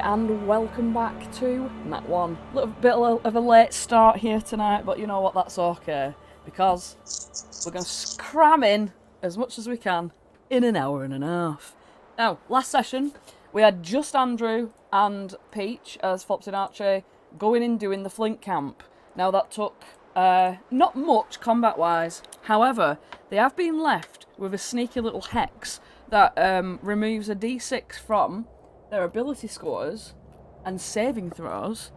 And welcome back to Nat One. A little bit of a late start here tonight, but you know what, that's okay. Because we're going to cram in as much as we can in an hour and a half. Now, last session, we had just Andrew and Peach as Flopsy and Archie going in doing the Flint camp. Now, that took not much combat-wise. However, they have been left with a sneaky little hex that removes a d6 from their ability scores and saving throws.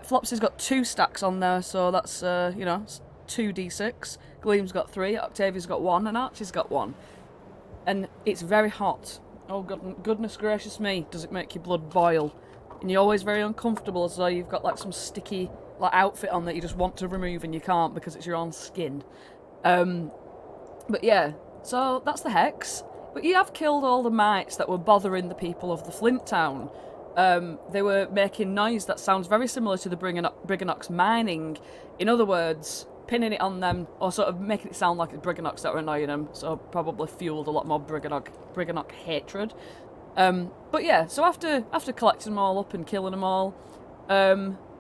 Flopsy's got 2 stacks on there, so that's, 2d6. Gleam's got 3, Octavia's got 1, and Archie's got 1. And it's very hot. Oh, goodness gracious me, does it make your blood boil. And you're always very uncomfortable, as though you've got, like, some sticky outfit on that you just want to remove and you can't because it's your own skin. But yeah, so that's the hex. But you have killed all the mites that were bothering the people of the Flint town. They were making noise that sounds very similar to the Briganox mining. In other words, pinning it on them, or sort of making it sound like it's Briganox that were annoying them, so probably fueled a lot more Briganox hatred. But yeah, so after collecting them all up and killing them all,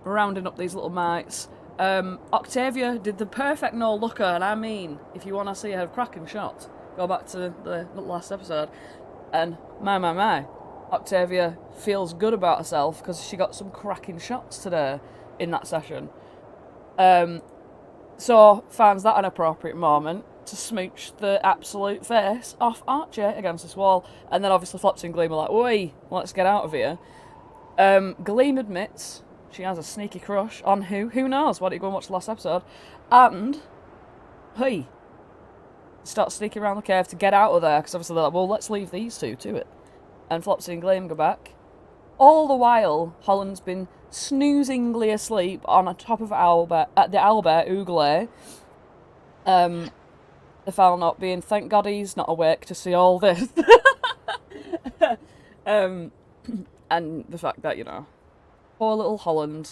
rounding up these little mites, Octavia did the perfect no-looker, and I mean, if you want to see her cracking shot, go back to the last episode, and my, Octavia feels good about herself because she got some cracking shots today in that session. So finds that an appropriate moment to smooch the absolute face off Archie against this wall, and then obviously Flopsy and Gleam are like, "Oi, let's get out of here." Gleam admits she has a sneaky crush on who? Who knows? Why don't you go and watch the last episode? And hey, start sneaking around the cave to get out of there, because obviously they're like, well, let's leave these two to it. And Flopsy and Gleam go back. All the while, Holland's been snoozingly asleep on top of Albert, at the Albert Ougle. The foul not being, thank God he's not awake to see all this. And the fact that, poor little Holland,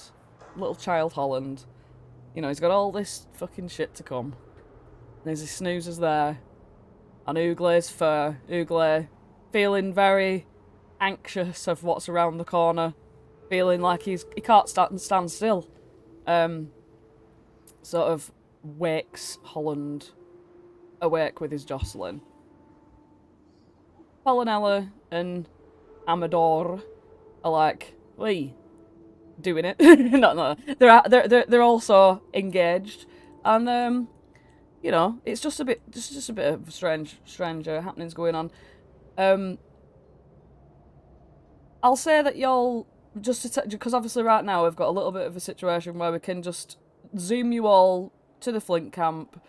little child Holland, he's got all this fucking shit to come. And as he snoozes there, on Oogle's fur, Oogle feeling very anxious of what's around the corner, feeling like he can't stand still. Sort of wakes Holland awake with his jostling. Pollinella and Amador are like, "Wee, doing it." no, they're also engaged, and it's just a bit of strange happenings going on. I'll say that y'all because obviously right now we've got a little bit of a situation where we can just zoom you all to the Flint camp,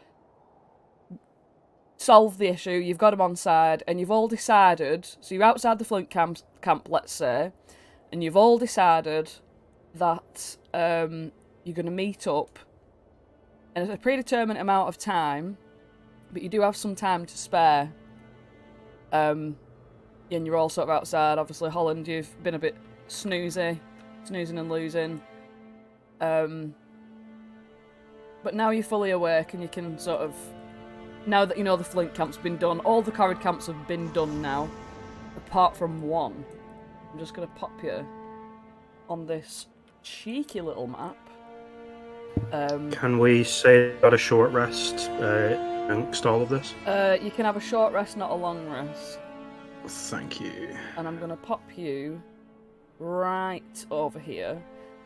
solve the issue. You've got them on side, and you've all decided. So you're outside the Flint camp, let's say, and you've all decided that you're going to meet up in a predetermined amount of time, but you do have some time to spare. And you're all sort of outside. Obviously, Holland, you've been a bit snoozing and losing. But now you're fully awake and you can sort of, now that you know the Flint camp's been done, all the Corrid camps have been done now, apart from one. I'm just going to pop you on this cheeky little map. Can we say about a short rest amongst all of this? You can have a short rest, not a long rest. Thank you. And I'm going to pop you right over here.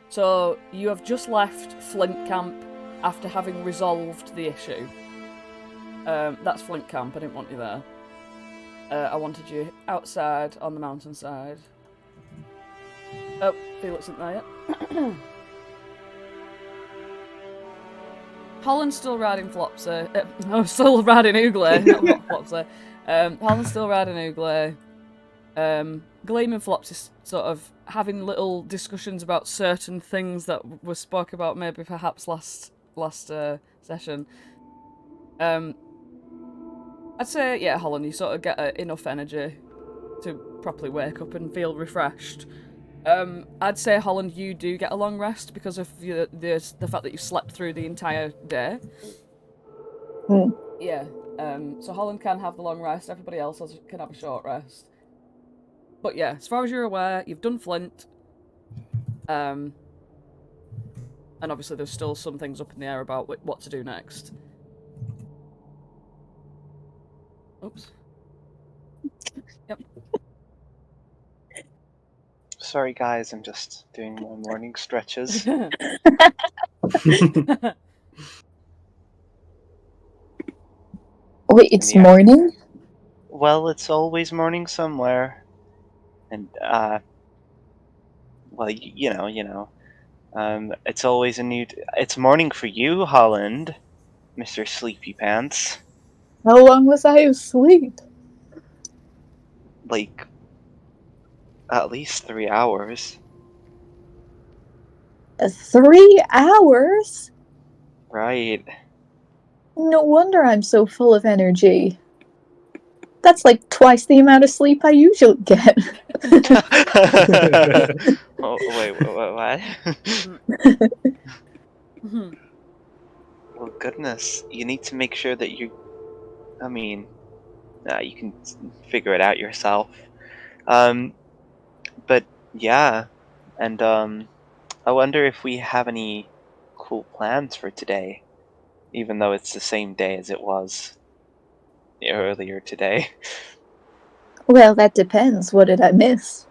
So you have just left Flint camp after having resolved the issue. That's Flint camp, I didn't want you there. I wanted you outside on the mountainside. Oh, Felix isn't there yet. Holland's still riding Flopsy. Still riding Ougle, not Flopsy. Holland's still riding Ougle. Gleam and Flopsy sort of having little discussions about certain things that were spoke about maybe perhaps last session. I'd say, yeah, Holland, you sort of get enough energy to properly wake up and feel refreshed. I'd say, Holland, you do get a long rest because of the fact that you slept through the entire day. Yeah. So Holland can have the long rest. Everybody else can have a short rest. But yeah, as far as you're aware, you've done Flint. And obviously there's still some things up in the air about what to do next. Oops. Yep. Sorry, guys, I'm just doing more morning stretches. Wait, it's Yeah. morning? Well, it's always morning somewhere. And, well, you know. It's always a new... It's morning for you, Holland, Mr. Sleepy Pants. How long was I asleep? Like, at least 3 hours. 3 hours? Right. No wonder I'm so full of energy. That's like twice the amount of sleep I usually get. Oh, wait, what? Mhm. Well, goodness, you need to make sure that you... I mean, you can figure it out yourself. But yeah, and I wonder if we have any cool plans for today, even though it's the same day as it was earlier today. Well, that depends. What did I miss?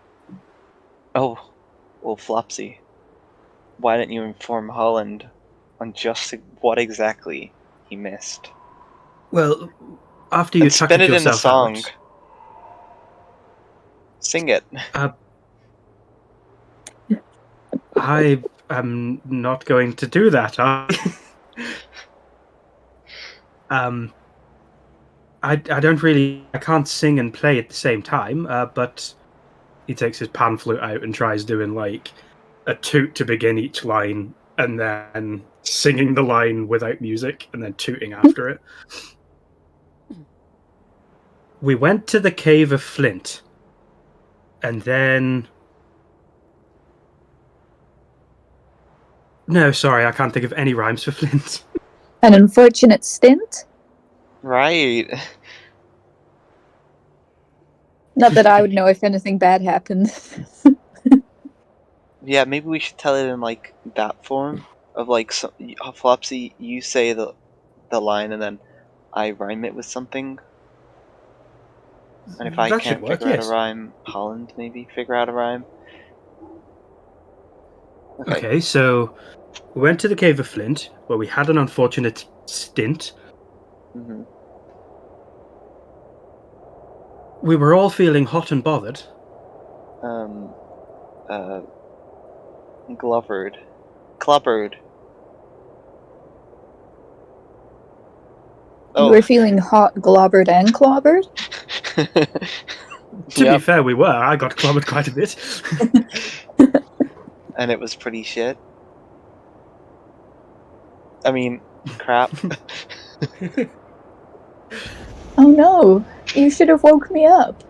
Oh, well, Flopsy, why didn't you inform Holland on just what exactly he missed? Well, after you And spin tuckered it in a yourself song. out, Sing it. I am not going to do that. I don't really... I can't sing and play at the same time, but he takes his pan flute out and tries doing, like, a toot to begin each line, and then singing the line without music, and then tooting after it. We went to the Cave of Flint, and then... No, sorry, I can't think of any rhymes for Flint. An unfortunate stint? Right. Not that I would know if anything bad happened. Yeah, maybe we should tell it in, like, that form. Of, like, Flopsy, you say the line, and then I rhyme it with something. And if I That should can't work, figure out a yes. rhyme, Holland maybe figure out a rhyme. Okay, so we went to the Cave of Flint, where we had an unfortunate stint. Mm-hmm. We were all feeling hot and bothered. Clubbered. You were feeling hot, globbered, and clobbered? To be fair, we were. I got clobbered quite a bit. And it was pretty shit. I mean, crap. Oh no, you should have woke me up.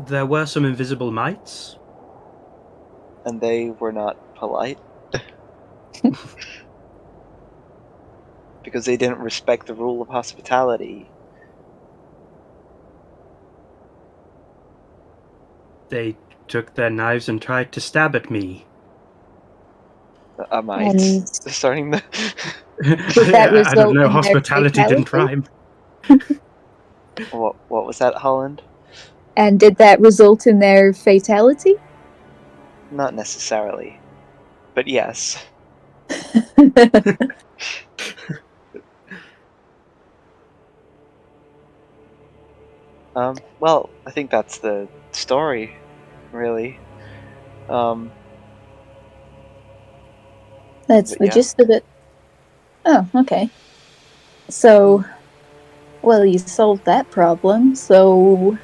There were some invisible mites. And they were not polite. Because they didn't respect the rule of hospitality. They took their knives and tried to stab at me. And Starting the... did that result I don't know, in their hospitality didn't fatality? rhyme. What was that, Holland? And did that result in their fatality? Not necessarily. But yes. Well, I think that's the story, really. That's the gist of it. Oh, okay. So, well, you solved that problem, so...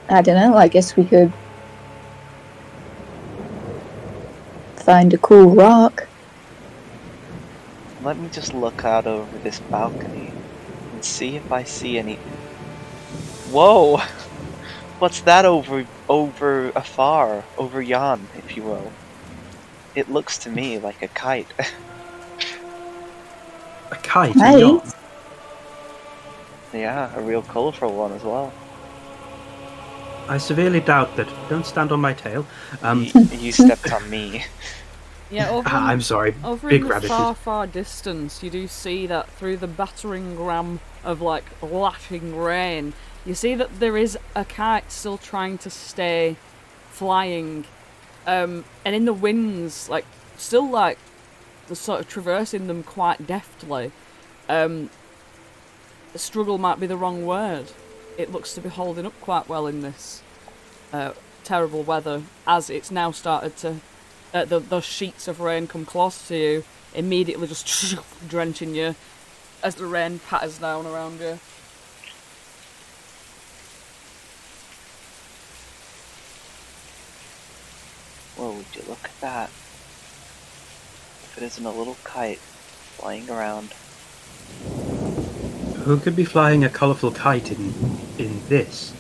I don't know, I guess we could... find a cool rock. Let me just look out over this balcony and see if I see any... Whoa! What's that over afar, over yon, if you will? It looks to me like a kite. A kite? Right. Yeah, a real colorful one as well. I severely doubt that. Don't stand on my tail. You stepped on me. Yeah, I'm sorry. over Big in the radishes. far distance, you do see that through the battering ram of like lashing rain, you see that there is a kite still trying to stay flying, and in the winds, like still like the sort of traversing them quite deftly. Struggle might be the wrong word. It looks to be holding up quite well in this terrible weather, as it's now started to. Those sheets of rain come close to you, immediately just drenching you as the rain patters down around you. Whoa, would you look at that? If it isn't a little kite flying around. Who could be flying a colourful kite in this?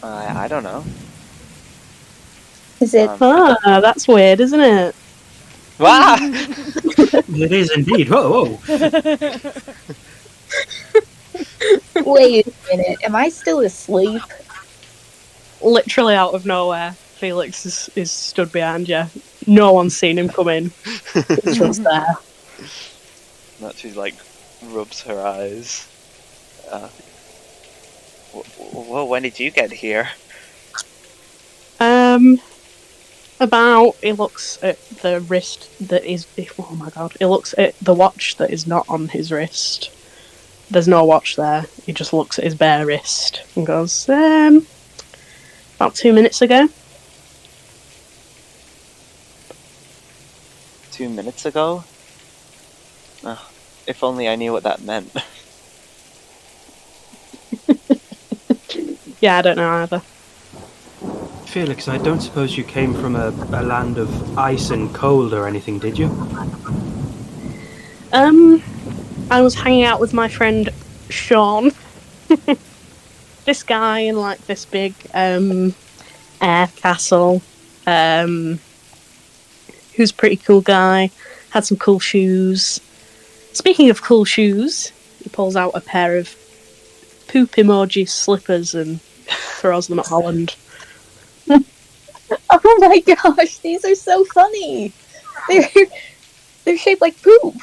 I don't know. Is it? That's weird, isn't it? Wah! It is indeed. Whoa, whoa. Wait a minute. Am I still asleep? Literally out of nowhere, Felix is stood behind you. No one's seen him come in. He's just there. That she like rubs her eyes. Well, when did you get here? About, he looks at the wrist that is, oh my god, he looks at the watch that is not on his wrist. There's no watch there. He just looks at his bare wrist and goes, about 2 minutes ago. 2 minutes ago? Oh, if only I knew what that meant. Yeah, I don't know either. Felix, I don't suppose you came from a land of ice and cold or anything, did you? I was hanging out with my friend Sean. This guy in like this big air castle. Who's a pretty cool guy. Had some cool shoes. Speaking of cool shoes, he pulls out a pair of poop emoji slippers and throws them at Holland. Oh my gosh, these are so funny. They're shaped like poop.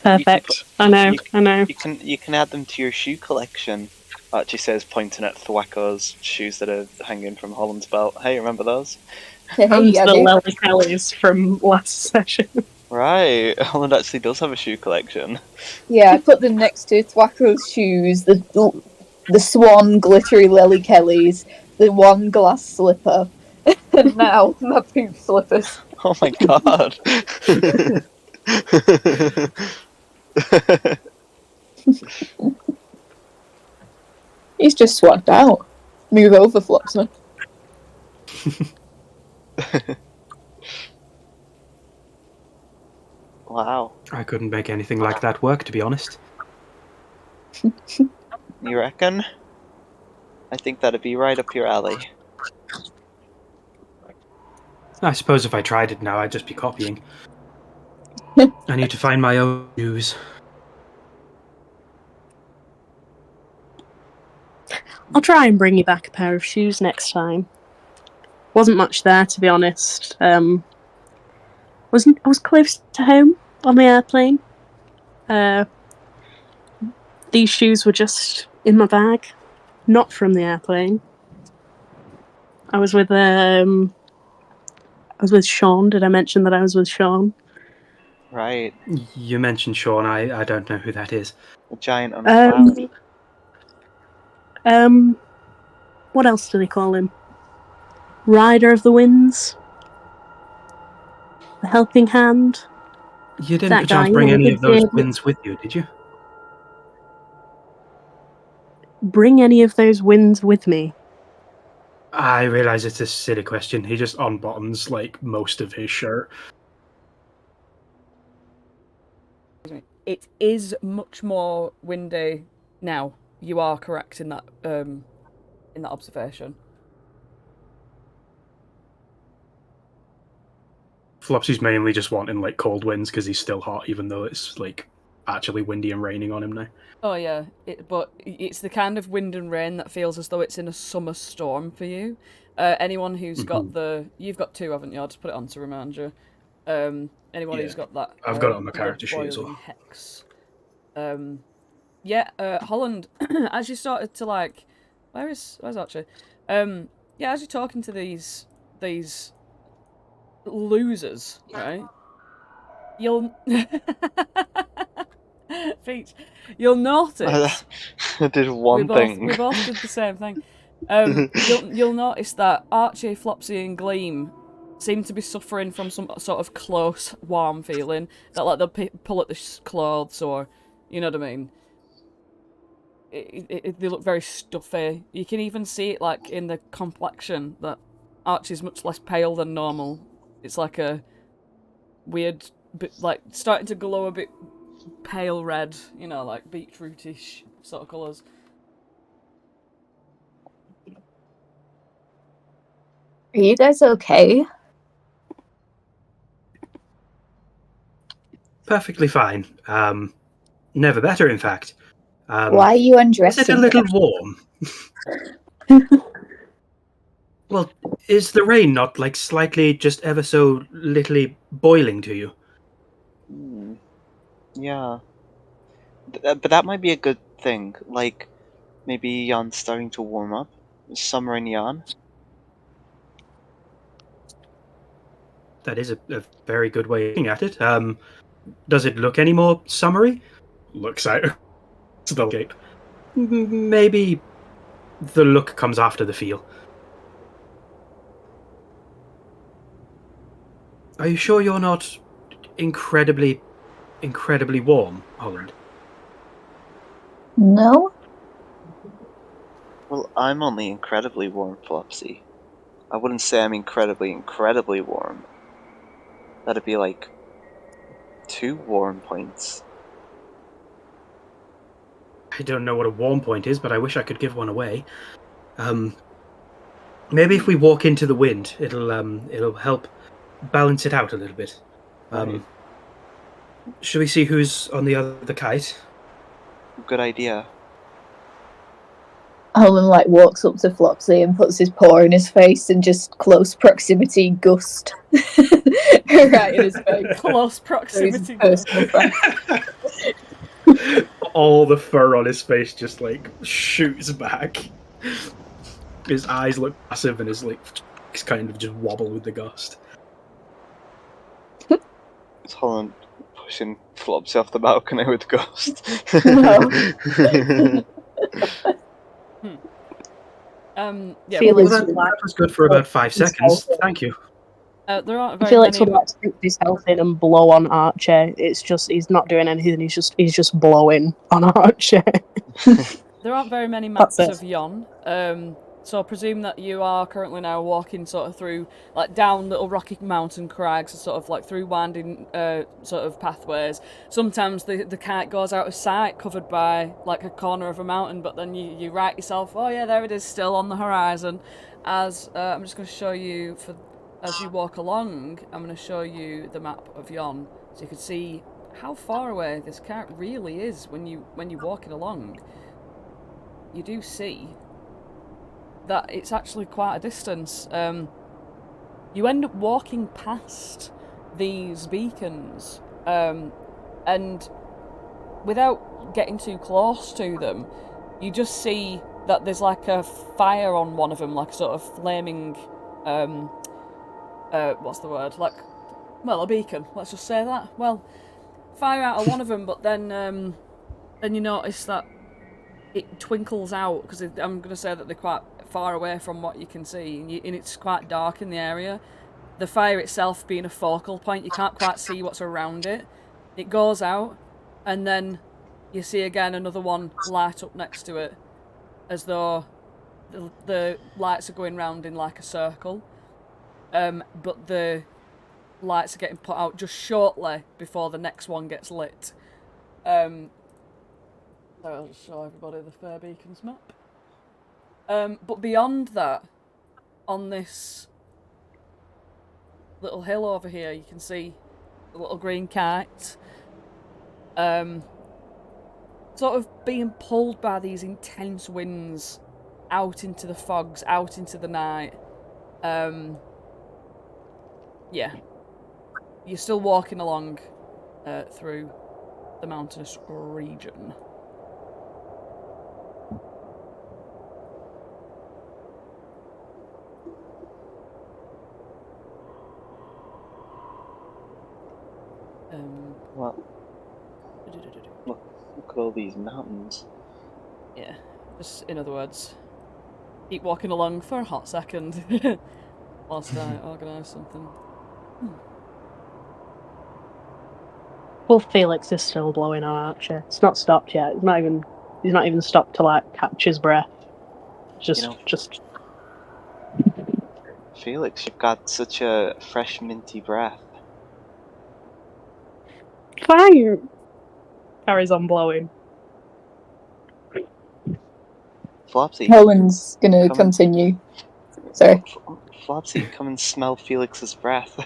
Perfect. I know. You can add them to your shoe collection. Archie says, pointing at Thwacko's shoes that are hanging from Holland's belt. Hey, remember those? Hey, And yeah, the they- Lily Kellys from last session. Right, Holland actually does have a shoe collection. yeah, I put them next to Thwacko's shoes, the swan glittery Lily Kellys, the one glass slipper, and now my poop slippers. Oh my god. He's just swagged out. Move over, Flopsy. Wow. I couldn't make anything like that work, to be honest. You reckon? I think that'd be right up your alley. I suppose if I tried it now, I'd just be copying. I need to find my own shoes. I'll try and bring you back a pair of shoes next time. Wasn't much there, to be honest. I was close to home on the airplane. These shoes were just in my bag, not from the airplane. I was with Sean. Did I mention that I was with Sean? Right. You mentioned Sean. I don't know who that is. The giant on the cloud. What else do they call him? Rider of the Winds? The Helping Hand? You didn't That perchance guy, bring yeah, any of those did. winds with you, did you? Bring any of those winds with me. I realise it's a silly question. He just unbuttons, like, most of his shirt. It is much more windy now. You are correct in that observation. Flopsy's mainly just wanting, like, cold winds because he's still hot, even though it's, like, actually windy and raining on him now. Oh yeah, but it's the kind of wind and rain that feels as though it's in a summer storm for you. Anyone who's got you've got 2, haven't you? I'll just put it on to remind you. Anyone who's got that, I've got it on the blood character sheet as boiling well. hex. Holland, as you started to like, where's Archie? Yeah, as you're talking to these losers, right? You'll Peach, you'll notice I did one thing. we both did the same thing. You'll notice that Archie, Flopsy, and Gleam seem to be suffering from some sort of close, warm feeling that like they'll pull at the clothes, or you know what I mean. They look very stuffy. You can even see it like in the complexion that Archie's much less pale than normal. It's like a weird bit, like starting to glow a bit pale red, you know, like beetrootish sort of colours. Are you guys okay? Perfectly fine. Never better, in fact. Why are you Is undressing? it a little warm? Well, is the rain not like slightly, just ever so littly boiling to you? Yeah. But that might be a good thing. Like, maybe Jan's starting to warm up. Summer in Jan. That is a very good way of looking at it. Does it look any more summery? Looks out to the landscape. Maybe the look comes after the feel. Are you sure you're not incredibly warm, Holland? No? Well, I'm only incredibly warm, Flopsy. I wouldn't say I'm incredibly warm. That'd be like 2 warm points. I don't know what a warm point is, but I wish I could give one away. Maybe if we walk into the wind, it'll help balance it out a little bit. Right. Should we see who's on the kite? Good idea. Holland like walks up to Flopsy and puts his paw in his face and just close proximity gust right in his face. Close proximity. Personal friend. All the fur on his face just like shoots back. His eyes look massive and his like kind of just wobble with the gust. Is Holland pushing Flopsy off the balcony with Ghost? Yeah, Felix Well, that was good for about 5 seconds. Thank you. there aren't very Felix many. would like to put his health in and blow on Archie. It's just he's not doing anything. He's just blowing on Archie. There aren't very many That's maps it. of Yon. So I presume that you are currently now walking sort of through, like down little rocky mountain crags, sort of like through winding sort of pathways. Sometimes the kite goes out of sight, covered by like a corner of a mountain, but then you right yourself, oh yeah, there it is, still on the horizon. As I'm just going to show you, as you walk along, I'm going to show you the map of Yon, so you can see how far away this kite really is when you're walking along. You do see that it's actually quite a distance. You end up walking past these beacons, and without getting too close to them, you just see that there's like a fire on one of them, like a sort of flaming, what's the word? Like, well, a beacon. Let's just say that. Well, fire out of one of them, but then you notice that it twinkles out, because I'm going to say that they're quite far away from what you can see, and it's quite dark in the area. The fire itself being a focal point, you can't quite see what's around it. It goes out, and then you see again another one light up next to it, as though the lights are going round in like a circle. But the lights are getting put out just shortly before the next one gets lit. So I'll just show everybody the Fair Beacons map. But beyond that, on this little hill over here, you can see the little green kite. sort of being pulled by these intense winds out into the fogs, out into the night. Yeah. You're still walking along through the mountainous region. Well, look at all these mountains. Yeah, just in other words, keep walking along for a hot second whilst I organise something. Well, Felix is still blowing on Archie. It's not stopped yet. He's not even stopped to like catch his breath. Just Felix, you've got such a fresh, minty breath. fine. Carries on blowing. Flopsy, Holland's gonna Come on. continue. Sorry. Flopsy, come and smell Felix's breath.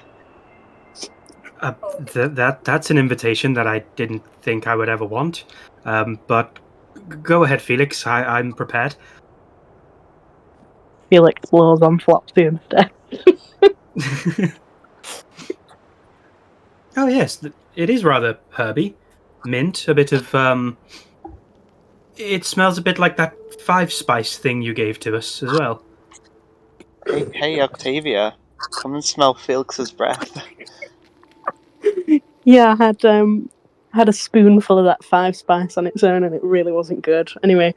That's an invitation that I didn't think I would ever want. But go ahead, Felix. I'm prepared. Felix blows on Flopsy instead. Oh yes, it is rather herby, mint, a bit of It smells a bit like that 5-spice thing you gave to us as well. Hey, Octavia, come and smell Felix's breath. Yeah, I had a spoonful of that 5-spice on its own, and it really wasn't good. Anyway,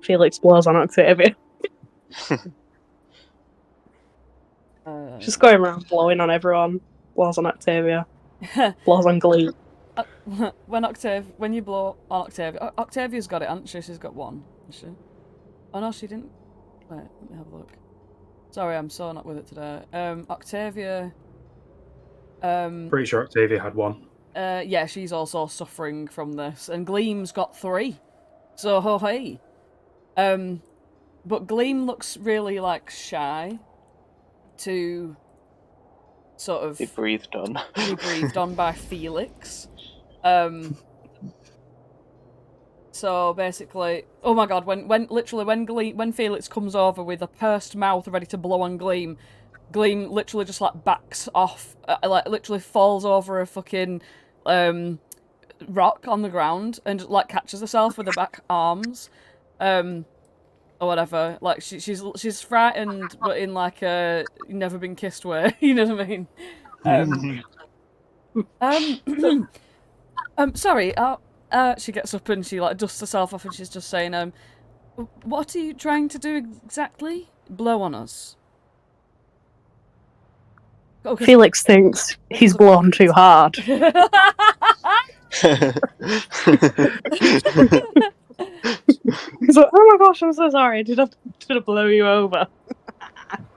Felix blows on Octavia. Just going around blowing on everyone. Blows on Octavia. Blows on Glee. When you blow on Octavia, Octavia's got it, hasn't she? She's got one, hasn't she? Oh no, she didn't. Wait, let me have a look. Sorry, I'm so not with it today. Octavia. Pretty sure Octavia had one. Yeah, she's also suffering from this, and Gleam's got 3. So hey. But Gleam looks really like shy to sort of Be breathed on. be breathed on by Felix. So basically, oh my god, when Felix comes over with a pursed mouth ready to blow on Gleam literally just like backs off, like literally falls over a fucking rock on the ground and like catches herself with her back arms, or whatever. Like she's frightened, but in like a never been kissed way. You know what I mean? Sorry. She gets up and she like dusts herself off and she's just saying, what are you trying to do exactly? Blow on us. Oh, Felix thinks he's blown too hard. He's like, oh my gosh, I'm so sorry. Did I blow you over?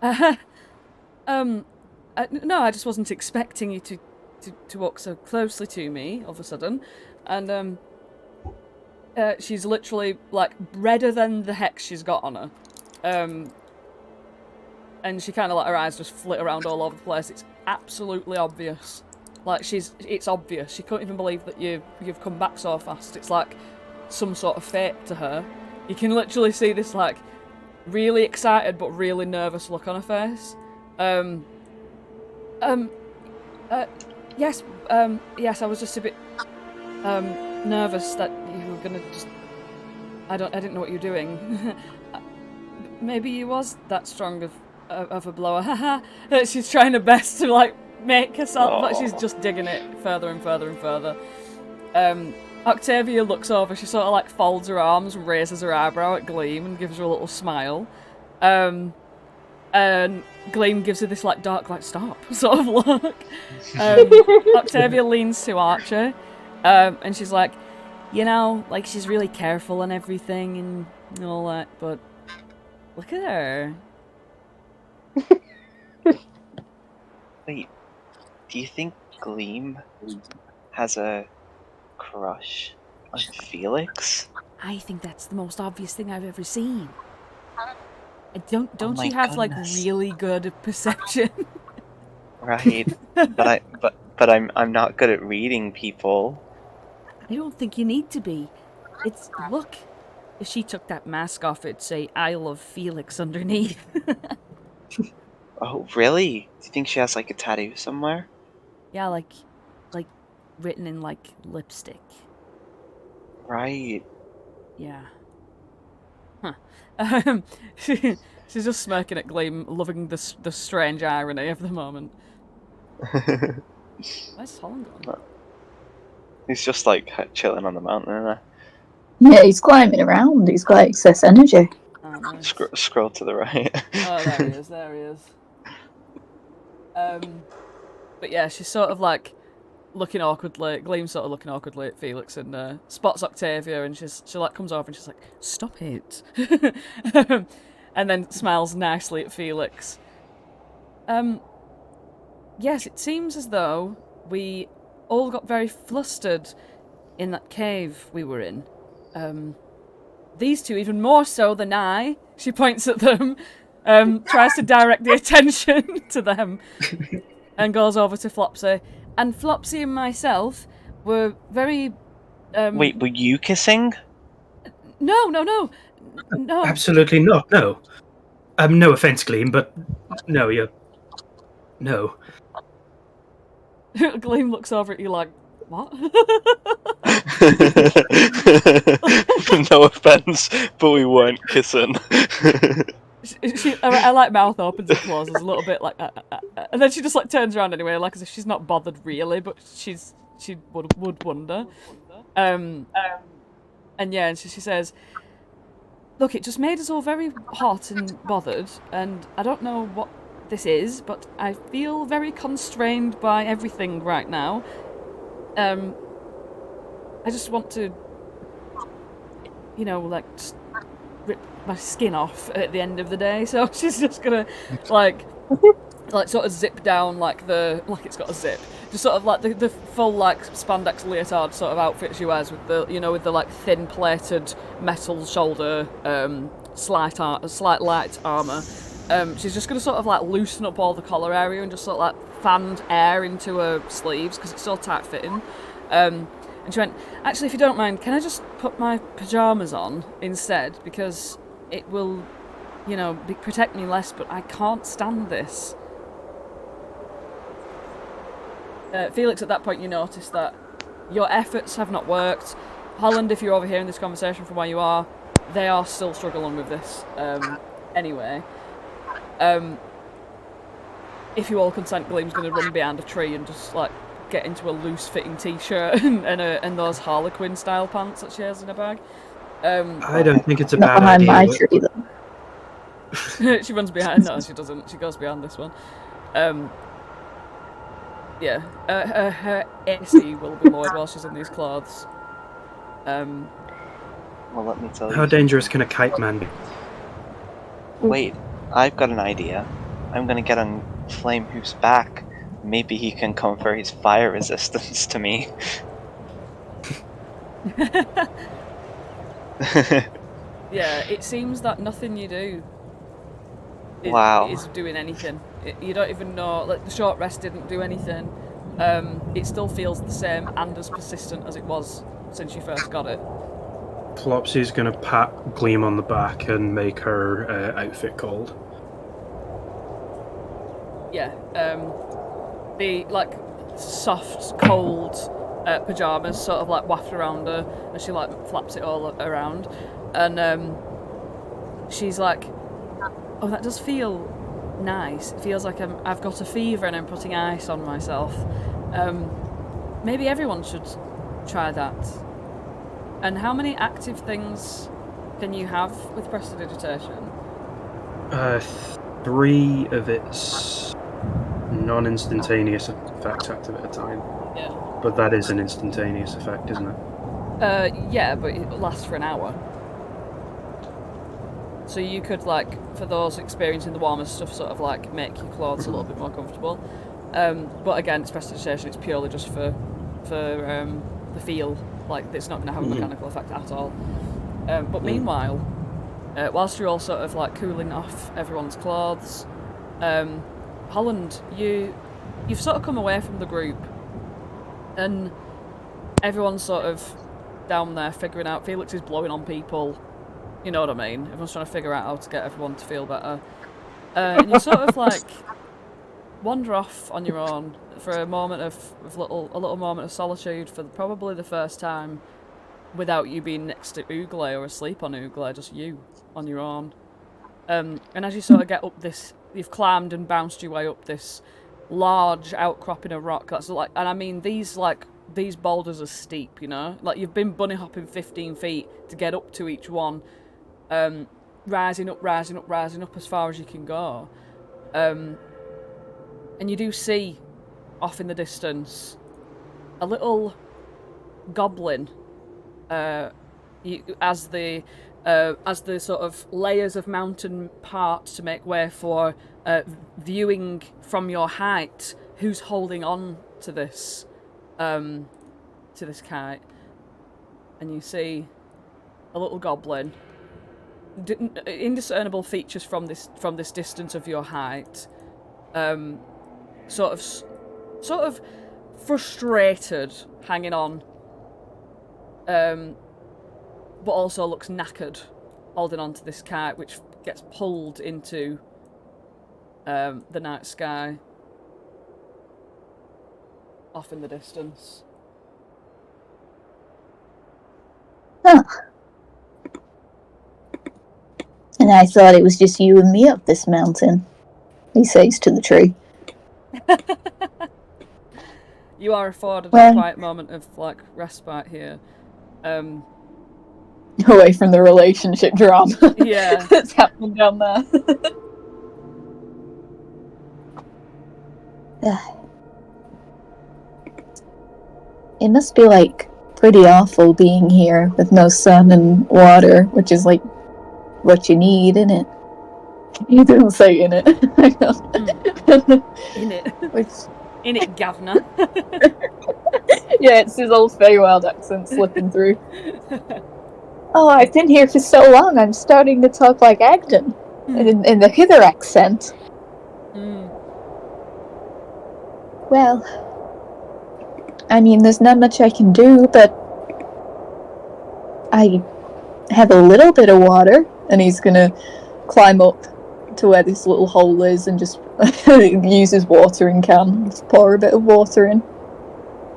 No, I just wasn't expecting you to walk so closely to me all of a sudden. And she's literally like redder than the hex she's got on her. And she kind of like her eyes just flit around all over the place. It's absolutely obvious. Like it's obvious. She couldn't even believe that you've come back so fast. It's like some sort of fate to her. You can literally see this like really excited but really nervous look on her face. Yes, I was just a bit nervous that you were gonna just. I didn't know what you were doing. Maybe you was that strong of a blower. Haha. She's trying her best to like make herself, but she's just digging it further and further and further. Octavia looks over. She sort of like folds her arms and raises her eyebrow at Gleam and gives her a little smile. And Gleam gives her this like dark, like stop sort of look. Octavia leans to Archie, and she's like, you know, like she's really careful and everything and all that, but look at her. Wait, do you think Gleam has a crush on Felix? I think that's the most obvious thing I've ever seen. Don't my you have like goodness. really good perception? Right, but but I'm not good at reading people. I don't think you need to be. It's look. If she took that mask off, it'd say "I love Felix" underneath. Oh, really? Do you think she has like a tattoo somewhere? Yeah, like written in like lipstick. Right. Yeah. Huh. Um, she's just smirking at Gleam, loving the strange irony of the moment. Where's Holland gone? He's just like chilling on the mountain, isn't Yeah, he's climbing around. He's got excess energy. Oh, he? nice. Scroll to the right. Oh, there he is. There he is. But yeah, she's sort of like looking awkwardly. Gleam's sort of looking awkwardly at Felix and spots Octavia, and she like comes over and she's like, "Stop it," and then smiles nicely at Felix. Yes, it seems as though we all got very flustered in that cave we were in. These two even more so than I. She points at them, tries to direct the attention to them, and goes over to Flopsy. And Flopsy and myself were very... Wait, were you kissing? No. Absolutely not. No. No offense, Gleam, but no, you're no. Gleam looks over at you like, what? No offense, but we weren't kissing. I like mouth opens and closes a little bit like and then she just like turns around anyway, like as if she's not bothered really, but she would wonder. And yeah, and she says, "Look, it just made us all very hot and bothered, and I don't know what this is, but I feel very constrained by everything right now. I just want to, like, just rip my skin off at the end of the day." So she's just gonna, like sort of zip down, like it's got a zip. Just sort of like the full, like, spandex leotard sort of outfit she wears with the like, thin plated metal shoulder, slight light armour. She's just going to sort of like loosen up all the collar area and just sort of like fanned air into her sleeves because it's so tight fitting. And she went, "Actually, if you don't mind, can I just put my pyjamas on instead? Because it will, protect me less, but I can't stand this." Felix, at that point, you notice that your efforts have not worked. Holland, if you're overhearing this conversation from where you are, they are still struggling with this. Anyway. If you all consent, Gleam's going to run behind a tree and just, like, get into a loose-fitting t-shirt and those Harlequin style pants that she has in her bag. I don't think it's a Not bad behind idea. my tree, though. She runs behind. No, she doesn't. She goes behind this one. Yeah. Her AC will be lowered while she's in these clothes. Well, let me tell you. How dangerous can a kite man be? Wait, I've got an idea. I'm gonna get on Flamehoof's back. Maybe he can confer his fire resistance to me. Yeah, it seems that nothing you do is doing anything. You don't even know, like, the short rest didn't do anything. It still feels the same and as persistent as it was since you first got it. Flopsy's gonna pat Gleam on the back and make her outfit cold. Yeah, the, like, soft, cold pyjamas sort of, like, waft around her and she, like, flaps it all around. And she's like, "Oh, that does feel nice. It feels like I've got a fever and I'm putting ice on myself. Maybe everyone should try that." And how many active things can you have with prestidigitation? 3 of its non-instantaneous effects active at a time. Yeah. But that is an instantaneous effect, isn't it? Yeah, but it lasts for an hour. So you could, like, for those experiencing the warmer stuff, sort of, like, make your clothes a little bit more comfortable. But again, it's prestidigitation, it's purely just for the feel. Like, it's not going to have a mechanical effect at all. But meanwhile, whilst you're all sort of, like, cooling off everyone's clothes, Holland, you've sort of come away from the group And everyone's sort of down there figuring out. Felix is blowing on people. You know what I mean? Everyone's trying to figure out how to get everyone to feel better. And you sort of like wander off on your own for a moment of a little moment of solitude for probably the first time without you being next to Oogle or asleep on Oogle, just you on your own. And as you sort of get up this, you've climbed and bounced your way up this large outcropping of rock. That's like, and I mean these boulders are steep, you know, like you've been bunny hopping 15 feet to get up to each one, rising up as far as you can go. And you do see off in the distance a little goblin. As the sort of layers of mountain part to make way for viewing from your height who's holding on to this kite, and you see a little goblin, indiscernible features from this distance of your height, sort of frustrated, hanging on. But also looks knackered, holding on to this kite, which gets pulled into the night sky off in the distance. Huh. And I thought it was just you and me up this mountain, he says to the tree. You are afforded Well, a quiet moment of like respite here. Away from the relationship drama Yeah. that's happening down there. It must be like pretty awful being here with no sun and water, which is like what you need, isn't it? You didn't say in it. In it. Which... In it, Gavna. Yeah, it's his old Feywild accent slipping through. Oh, I've been here for so long, I'm starting to talk like Agden. In the Hither accent. Well, I mean, there's not much I can do, but I have a little bit of water, and he's gonna climb up to where this little hole is and just use his watering can, just pour a bit of water in.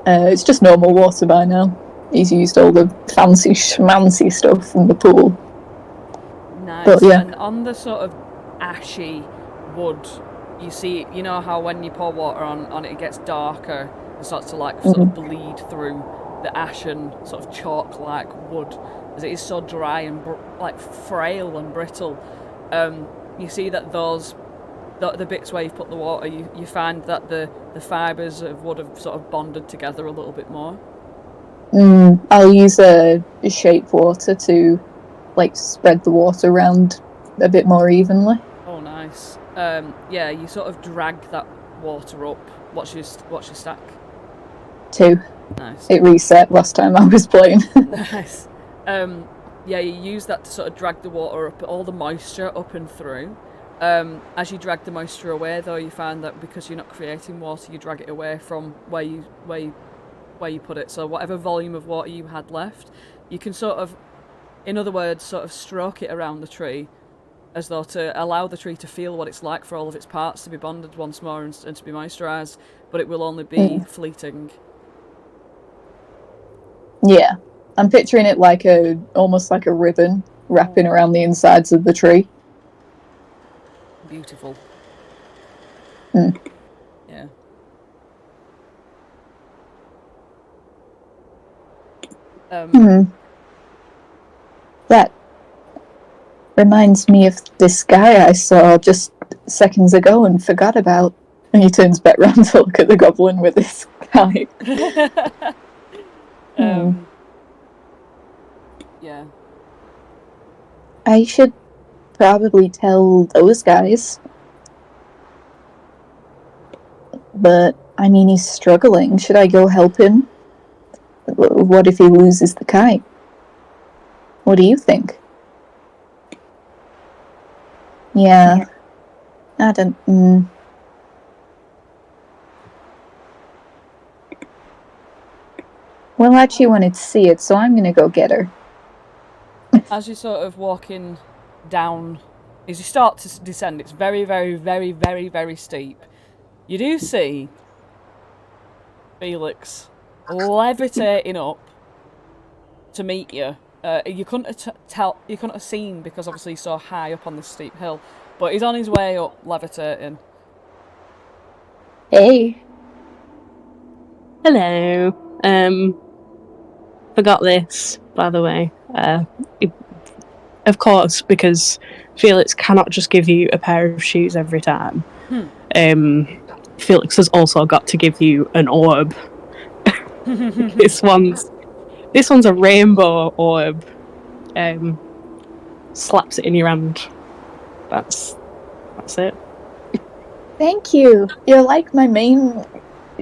It's just normal water by now. He's used all the fancy schmancy stuff from the pool. Nice. But, yeah. And on the sort of ashy wood, you see, you know how when you pour water on it, it gets darker and starts to like sort of bleed through the ashen sort of chalk-like wood, as it is so dry and like frail and brittle. You see that the bits where you've put the water, you find that the fibres of wood have sort of bonded together a little bit more. I'll use a shape water to like spread the water around a bit more evenly. Oh, nice. Yeah, you sort of drag that water up. What's your stack? 2. Nice. It reset last time I was playing. Nice. Yeah, you use that to sort of drag the water up, all the moisture up and through. As you drag the moisture away, though, you find that because you're not creating water, you drag it away from where you put it. So whatever volume of water you had left, you can sort of, in other words, sort of stroke it around the tree, as though to allow the tree to feel what it's like for all of its parts to be bonded once more and to be moisturised, but it will only be fleeting. Yeah. I'm picturing it like almost like a ribbon wrapping around the insides of the tree. Beautiful. Yeah. That reminds me of this guy I saw just seconds ago and forgot about. And he turns back round to look at the goblin with this guy. Yeah. I should probably tell those guys. But, I mean, he's struggling. Should I go help him? What if he loses the kite? What do you think? Yeah. I don't... Well, Archie wanted to see it, so I'm gonna go get her. As you're sort of walking down, as you start to descend, it's very, very, very, very, very steep. You do see Felix levitating up to meet you. You couldn't have seen because obviously he's so high up on this steep hill, but he's on his way up, levitating. Hey. Hello. Forgot this, by the way. Of course, because Felix cannot just give you a pair of shoes every time. Felix has also got to give you an orb. This one's a rainbow orb. Slaps it in your hand. That's it. Thank you. You're like my main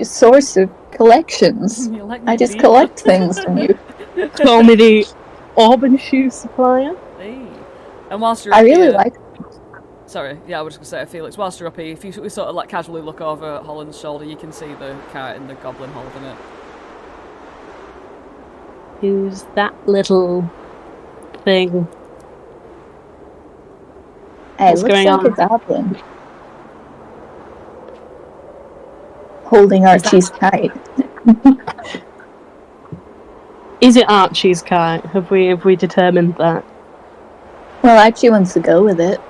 source of collections. Like I just collect things from you. Call me the orb and shoe supplier. Hey. And whilst you're I up really here, like. sorry, yeah, I was just gonna say, Felix, whilst you're up here, if you sort of like casually look over Holland's shoulder, you can see the cat and the goblin holding it. Who's that little thing? It What's looks going like on? a goblin holding Archie's kite. Is it Archie's kite? Have we determined that? Well, Archie wants to go with it.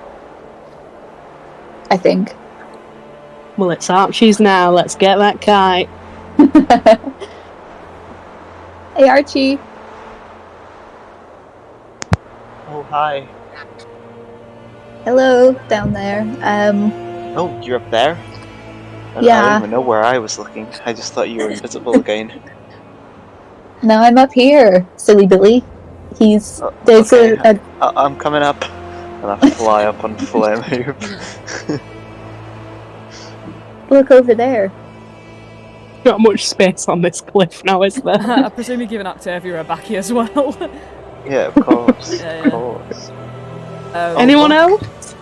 I think. Well, it's Archie's now. Let's get that kite. Hey, Archie. Oh, hi. Hello, down there. Oh, you're up there? I Yeah. don't even know where I was looking. I just thought you were invisible again. No, I'm up here, silly Billy. There's okay. a I'm coming up. And I fly up on flame hoop. look over there. Not much space on this cliff now, is there? I presume you're giving Octavia a backy as well. Yeah, of course. Yeah, Of yeah. course. Anyone look. else?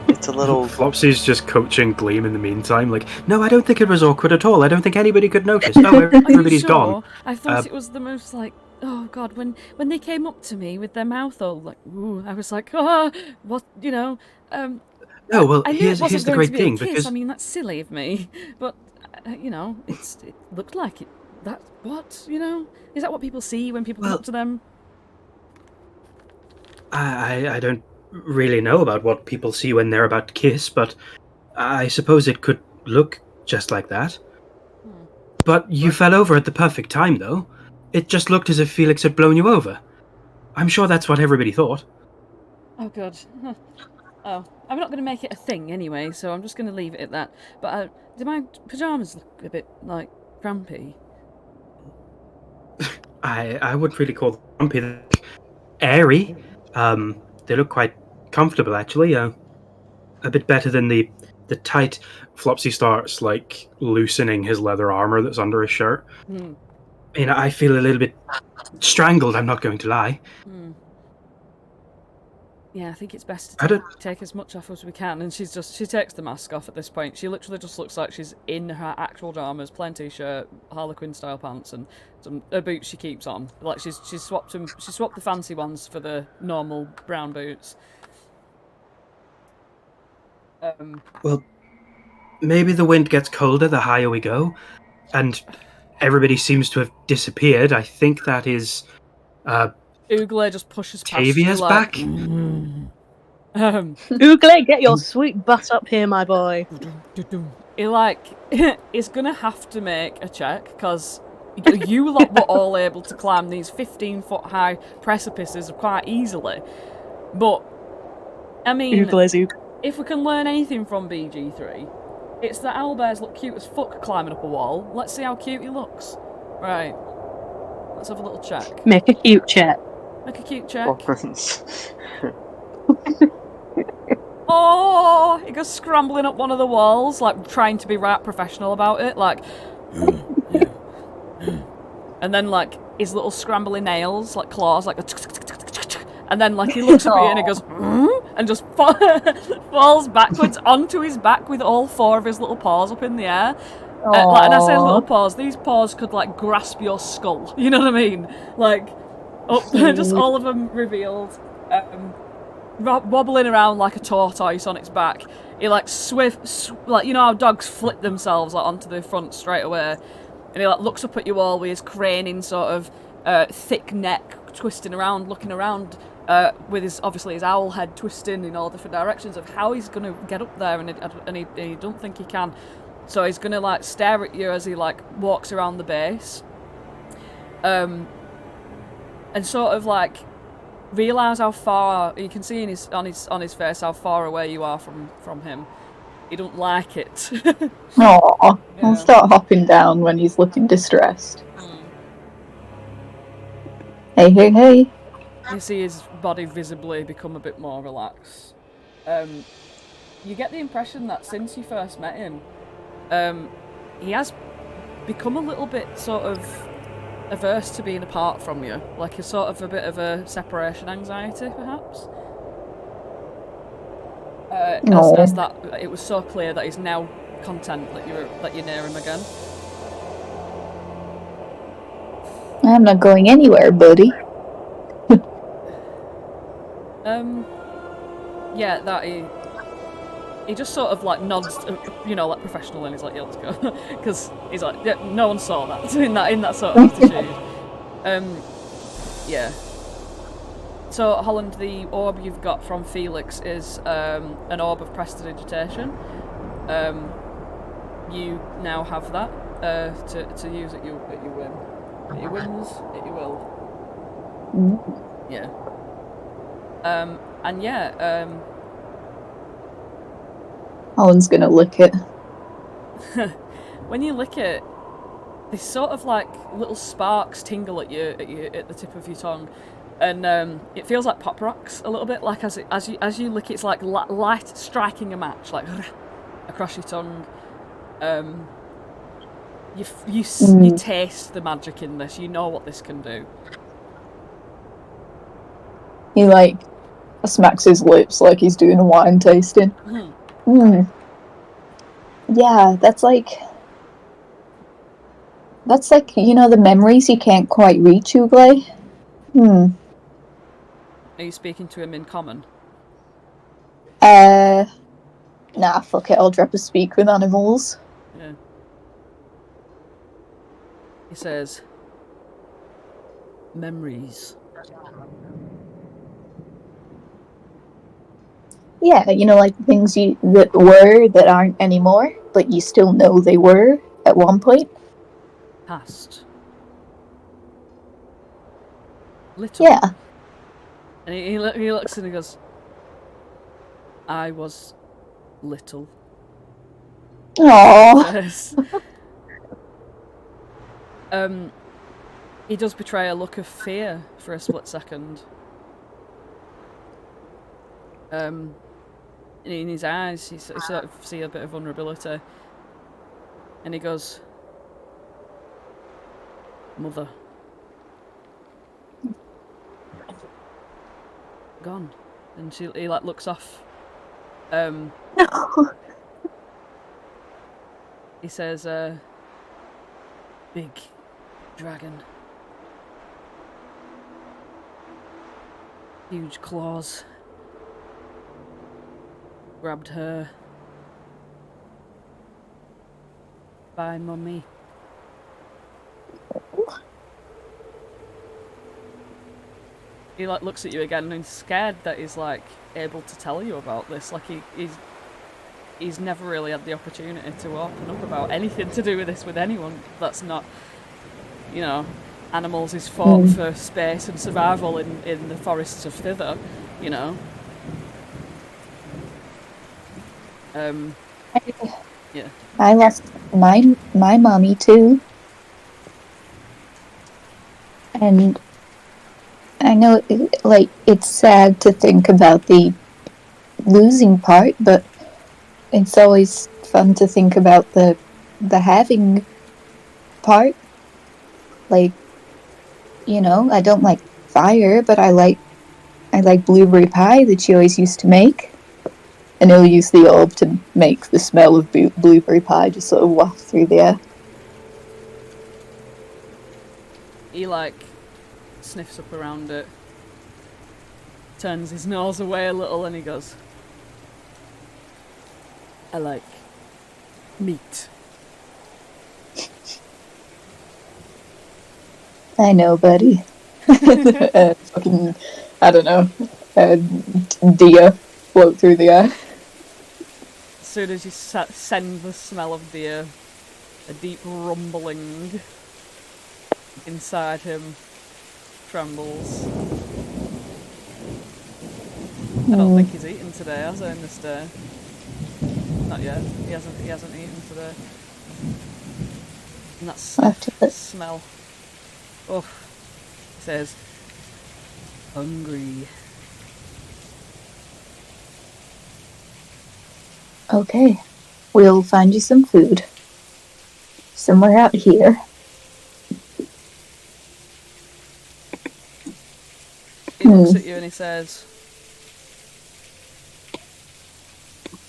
It's a little. Flopsy's just coaching Gleam in the meantime. Like, no, I don't think it was awkward at all. I don't think anybody could notice. Oh, everybody's sure? gone. I thought it was the most like, oh god, when they came up to me with their mouth all like, ooh, I was like, oh, what, you know. No, well, I knew here's it wasn't the going great to be thing a kiss. because I mean, that's silly of me, but you know, it looked like it. That what, you know, is that what people see when people come up to them? I don't really know about what people see when they're about to kiss, but I suppose it could look just like that. But you fell over at the perfect time, though. It just looked as if Felix had blown you over. I'm sure that's what everybody thought. Oh god. Oh, I'm not going to make it a thing anyway, so I'm just going to leave it at that. But do my pajamas look a bit like crampy? I wouldn't really call them grumpy. They're airy. They look quite comfortable, actually. A bit better than the tight. Flopsy starts like loosening his leather armor that's under his shirt. I feel a little bit strangled. I'm not going to lie. Yeah, I think it's best to take as much off as we can. And she takes the mask off at this point. She literally just looks like she's in her actual pajamas, plain t-shirt, Harlequin style pants, and her boots she keeps on. Like she's swapped them. She swapped the fancy ones for the normal brown boots. Well, maybe the wind gets colder the higher we go, and everybody seems to have disappeared. I think that is. Oogle just pushes past Tavia's you like, back. Oogle, get your sweet butt up here, my boy. He's gonna have to make a check because you lot were all able to climb these 15-foot high precipices quite easily. But I mean, if we can learn anything from BG3, it's that owlbears look cute as fuck climbing up a wall. Let's see how cute he looks. Right. Let's have a little check. Make a cute check. Make a cute check. Oh, he goes scrambling up one of the walls, like trying to be right professional about it, like. And then like his little scrambly nails, like claws, like. And then like he looks at me and he goes, and just falls backwards onto his back with all four of his little paws up in the air. And I say little Aww. paws. These paws could like grasp your skull. You know what I mean? Like, just all of them revealed, wobbling around like a tortoise on its back. He like like, you know how dogs flip themselves like onto the front straight away, and he like looks up at you all with his craning sort of thick neck twisting around, looking around. With his owl head twisting in all different directions of how he's gonna get up there, and he don't think he can. So he's gonna like stare at you as he like walks around the base, and sort of like realise how far you can see on his face how far away you are from him. He don't like it. Aww. Yeah. I'll start hopping down when he's looking distressed. Hey, hey, hey. You see his body visibly become a bit more relaxed. You get the impression that since you first met him, he has become a little bit sort of averse to being apart from you, like a bit of a separation anxiety, perhaps. As that it was so clear that he's now content that you're near him again. I'm not going anywhere, buddy. Yeah, that he just sort of like nods, like professional, and he's like, yeah, let's go, because he's like, yeah, no one saw that in that sort of attitude. Yeah. So Holland, the orb you've got from Felix is an orb of prestidigitation. You now have that to use at your whim. At your whims, at your will. Yeah. And yeah, Holland's gonna lick it. when you lick it, these sort of like little sparks tingle at the tip of your tongue, and it feels like pop rocks a little bit. Like as you lick it, it's like light striking a match, like across your tongue. You taste the magic in this. You know what this can do. He like smacks his lips like he's doing a wine tasting. Yeah, that's like the memories you can't quite reach, Ugle. Are you speaking to him in common? Nah, fuck it, I'll drop a speak with animals. Yeah. He says, memories. Yeah, like things that were that aren't anymore, but you still know they were at one point. Past. Little. Yeah. And he looks and he goes, I was little. Aww. He does betray a look of fear for a split second. In his eyes, you sort of see a bit of vulnerability. And he goes, Mother. Gone. And he like looks off. No. He says, big dragon. Huge claws. Grabbed her. Bye, Mummy. He like looks at you again and he's scared that he's like able to tell you about this. Like he's never really had the opportunity to open up about anything to do with this with anyone that's not, animals is fought for space and survival in the forests of Thither, Yeah. I lost my mommy too. And I know it's sad to think about the losing part, but it's always fun to think about the having part. Like, I don't like fire, but I like blueberry pie that she always used to make. and he'll use the orb to make the smell of blueberry pie just sort of waft through the air. He, like, sniffs up around it, turns his nose away a little, and he goes, I like meat. I know, buddy. Fucking, I don't know, deer float through the air. As soon as you send the smell of deer, a deep rumbling inside him trembles. I don't think he's eaten today, has he, in this day? Not yet. He hasn't eaten today. And that's smell. Oh, he says, hungry. Okay, we'll find you some food. Somewhere out here. He looks at you and he says,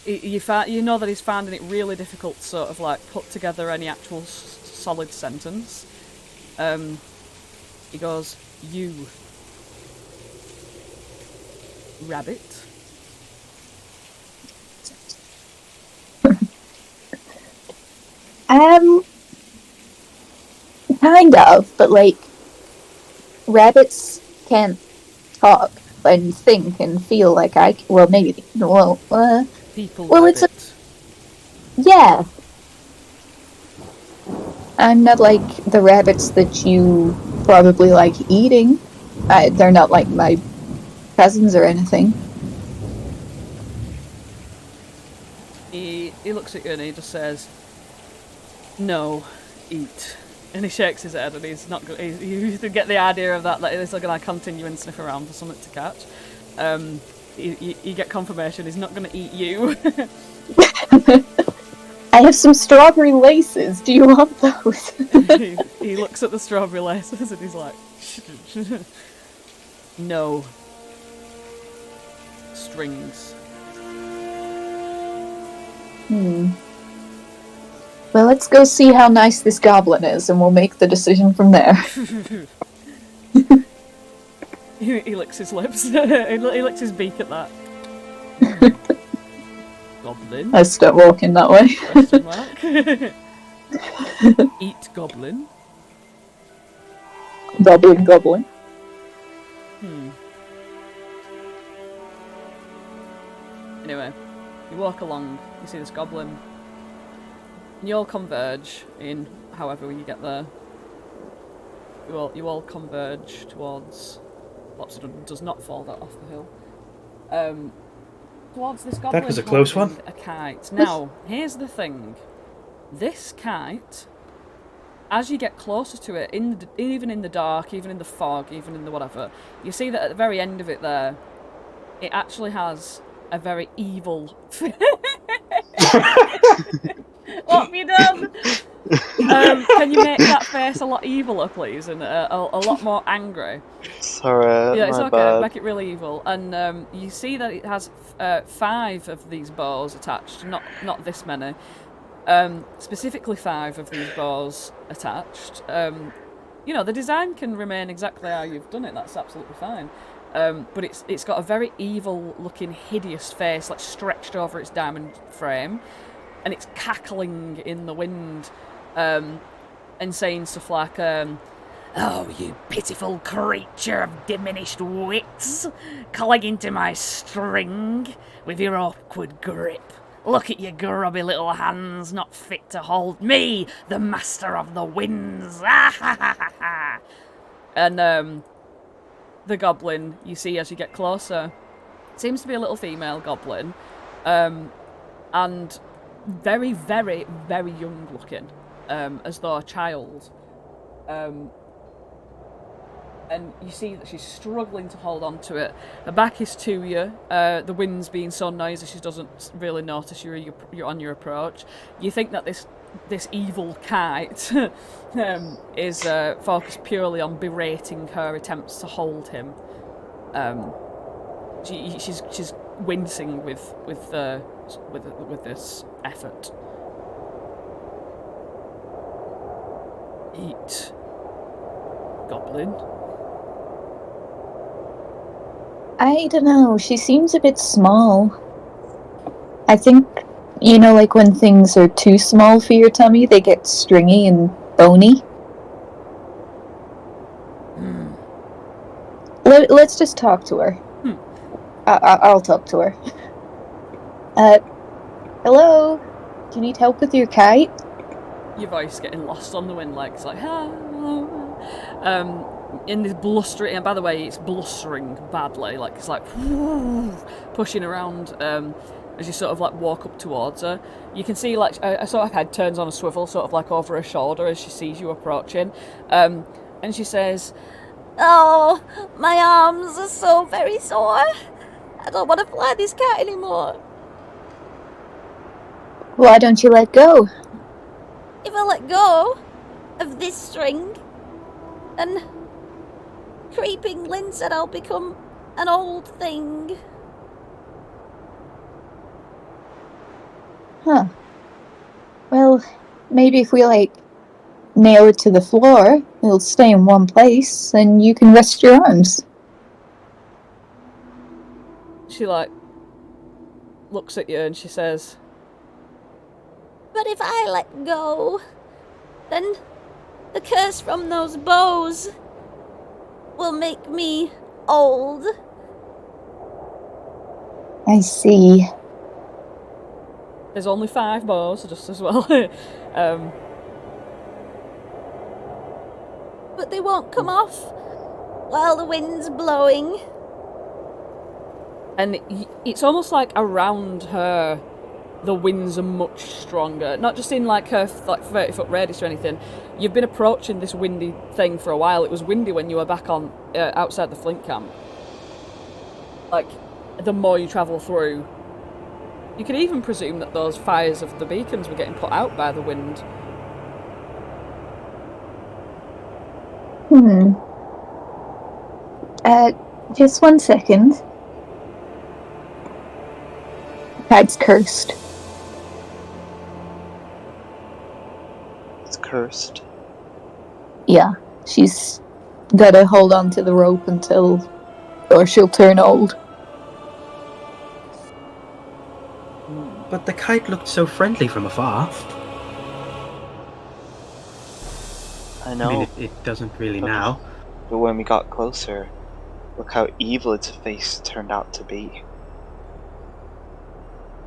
you know that he's finding it really difficult to sort of like put together any actual solid sentence. He goes, you rabbit. Kind of, but like, rabbits can't talk and think and feel like well, maybe, People well, rabbit. Yeah. I'm not like the rabbits that you probably like eating. They're not like my cousins or anything. He looks at you and he just says, no, eat. And he shakes his head and he's not good. You get the idea of that he's not going to continue and sniff around for something to catch. You get confirmation he's not going to eat you. I have some strawberry laces. Do you want those? he looks at the strawberry laces and he's like, no. Strings. Well, let's go see how nice this goblin is, and we'll make the decision from there. He licks his lips. he licks his beak at that. Goblin? I start walking that way. Question mark. Eat goblin. Goblin. Anyway, you walk along, you see this goblin. And you all converge in however you get there. You all converge towards... Flopsy does not fall that off the hill. Towards this goblin. That was a close one. A kite. Now, here's the thing. This kite, as you get closer to it, even in the dark, even in the fog, even in the whatever, you see that at the very end of it there, it actually has a very evil... What have you done? Can you make that face a lot eviler, please, and a lot more angry? Sorry, Yeah, it's my okay. bad. Make it really evil. And you see that it has 5 of these bows attached. Not this many. Specifically 5 of these bows attached. The design can remain exactly how you've done it. That's absolutely fine. But it's got a very evil-looking, hideous face, like stretched over its diamond frame. And it's cackling in the wind, and saying stuff like, oh, you pitiful creature of diminished wits, clinging to my string with your awkward grip. Look at your grubby little hands, not fit to hold me, the master of the winds. And the goblin, you see as you get closer, seems to be a little female goblin, and very, very, very young looking, as though a child. And you see that she's struggling to hold on to it. Her back is to you. The wind's being so noisy she doesn't really notice you're on your approach. You think that this evil kite is focused purely on berating her attempts to hold him. She's wincing with this effort. Eat, goblin. I don't know, she seems a bit small. I think, you know, like when things are too small for your tummy, they get stringy and bony. Let's just talk to her. I'll talk to her. Hello? Do you need help with your kite? Your voice getting lost on the wind, like it's like hello. In this blustering, and by the way, it's blustering badly. Like it's like pushing around. As you sort of like walk up towards her, you can see like a sort of head turns on a swivel, sort of like over her shoulder as she sees you approaching, and she says, "Oh, my arms are so very sore. I don't want to fly this kite anymore. Why don't you let go? If I let go of this string, and Creeping Lynn said I'll become an old thing." Huh. Well, maybe if we, like, nail it to the floor, it'll stay in one place, and you can rest your arms. she like looks at you and she says, "But if I let go, then the curse from those bows will make me old." I see. "There's only 5 bows, just as well." "But they won't come off while the wind's blowing." And it's almost like around her, the winds are much stronger. Not just in like her 30-foot radius or anything. You've been approaching this windy thing for a while. It was windy when you were back on outside the Flint camp. Like, the more you travel through, you could even presume that those fires of the beacons were getting put out by the wind. Just 1 second. Kite's cursed. It's cursed. Yeah, she's gotta hold on to the rope or she'll turn old. But the kite looked so friendly from afar. I know. I mean, it doesn't really now. But when we got closer, look how evil its face turned out to be.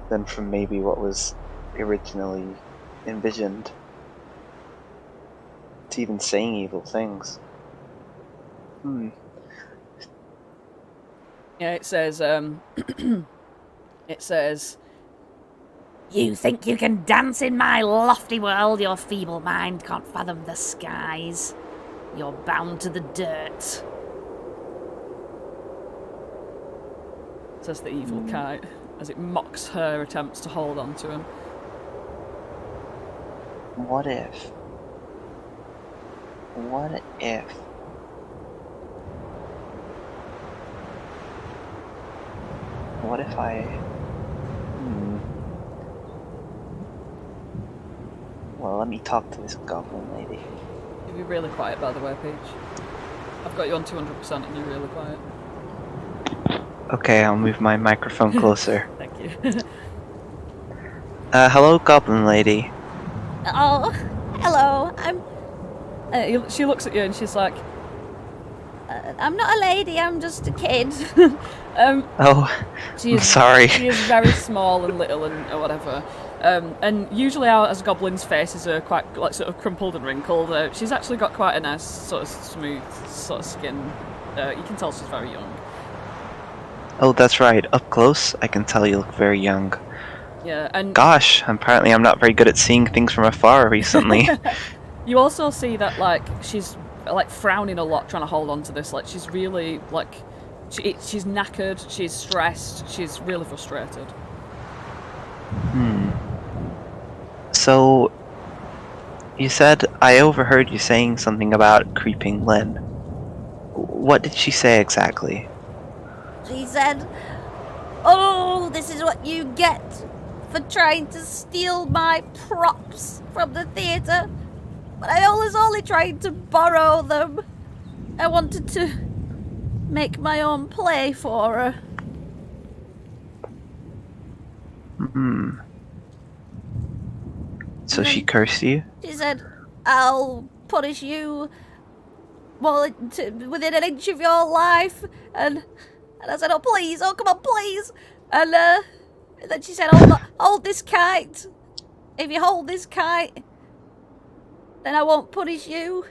Than from maybe what was originally envisioned. It's even saying evil things. Yeah, it says, it says, "You think you can dance in my lofty world? Your feeble mind can't fathom the skies. You're bound to the dirt." says the evil kite, as it mocks her attempts to hold on to him. What if? What if? What if I... Well, let me talk to this goblin lady. You'll be really quiet, by the way, Peach. I've got you on 200% and you're really quiet. Okay, I'll move my microphone closer. Thank you. Hello, goblin lady. "Oh, hello. She looks at you and she's like, I'm not a lady. I'm just a kid." Oh, I'm sorry. She is very small and little and or whatever. And usually as goblins' faces are quite like sort of crumpled and wrinkled, she's actually got quite a nice sort of smooth sort of skin. You can tell she's very young. Oh, that's right. Up close, I can tell you look very young. Yeah, and Gosh, apparently I'm not very good at seeing things from afar recently. you also see that like she's like frowning a lot, trying to hold on to this. Like she's really like she's knackered, she's stressed, she's really frustrated. So, you said I overheard you saying something about Creeping Lynn. What did she say exactly? She said Oh, this is what you get for trying to steal my props from the theatre. But I was only trying to borrow them. I wanted to make my own play for her. So she cursed you? She said, I'll punish you within an inch of your life. And I said, oh, please. Oh, come on, please. And then she said, hold this kite. If you hold this kite, then I won't punish you.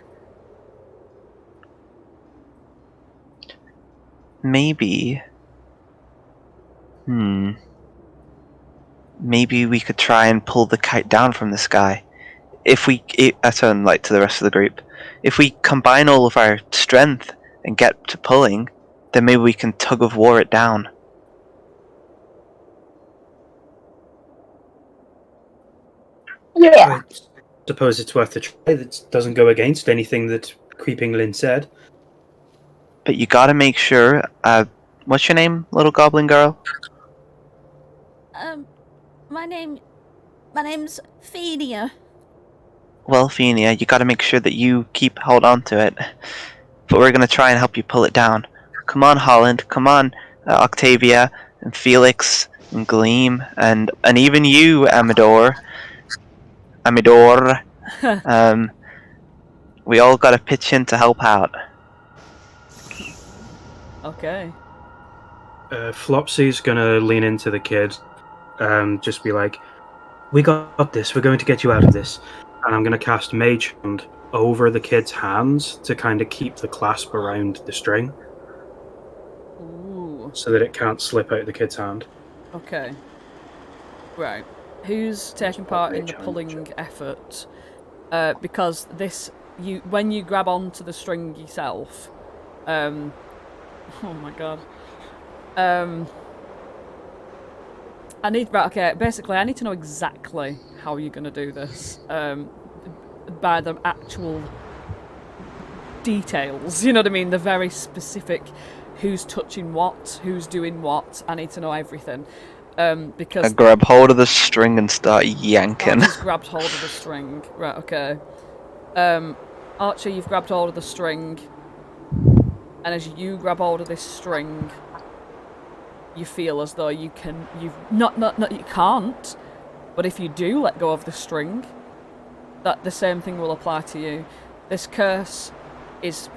Maybe. Maybe we could try and pull the kite down from the sky. I turn like to the rest of the group. If we combine all of our strength and get to pulling, then maybe we can tug of war it down. Yeah. I suppose it's worth a try. That doesn't go against anything that Creeping Lynn said. But you gotta make sure, what's your name, little goblin girl? My name's Phenia. Well, Fenia, you gotta make sure that you hold on to it. But we're gonna try and help you pull it down. Come on, Holland. Come on, Octavia, and Felix, and Gleam, and even you, Amador. We all gotta pitch in to help out. Okay. Flopsy's gonna lean into the kid and just be like, we got this, we're going to get you out of this. And I'm gonna cast Mage Hand over the kid's hands to kind of keep the clasp around the string. Ooh. So that it can't slip out of the kid's hand. Okay. Right. Who's taking part in the pulling effort? Because when you grab onto the string yourself, oh my god. Basically, I need to know exactly how you're going to do this. By the actual details, you know what I mean? The very specific who's touching what, who's doing what. I need to know everything. Because I grab hold of the string and start yanking. Archie's grabbed hold of the string. Right, okay. Archie, you've grabbed hold of the string. And as you grab hold of this string, you feel as though you can't, but if you do let go of the string, that the same thing will apply to you. This curse is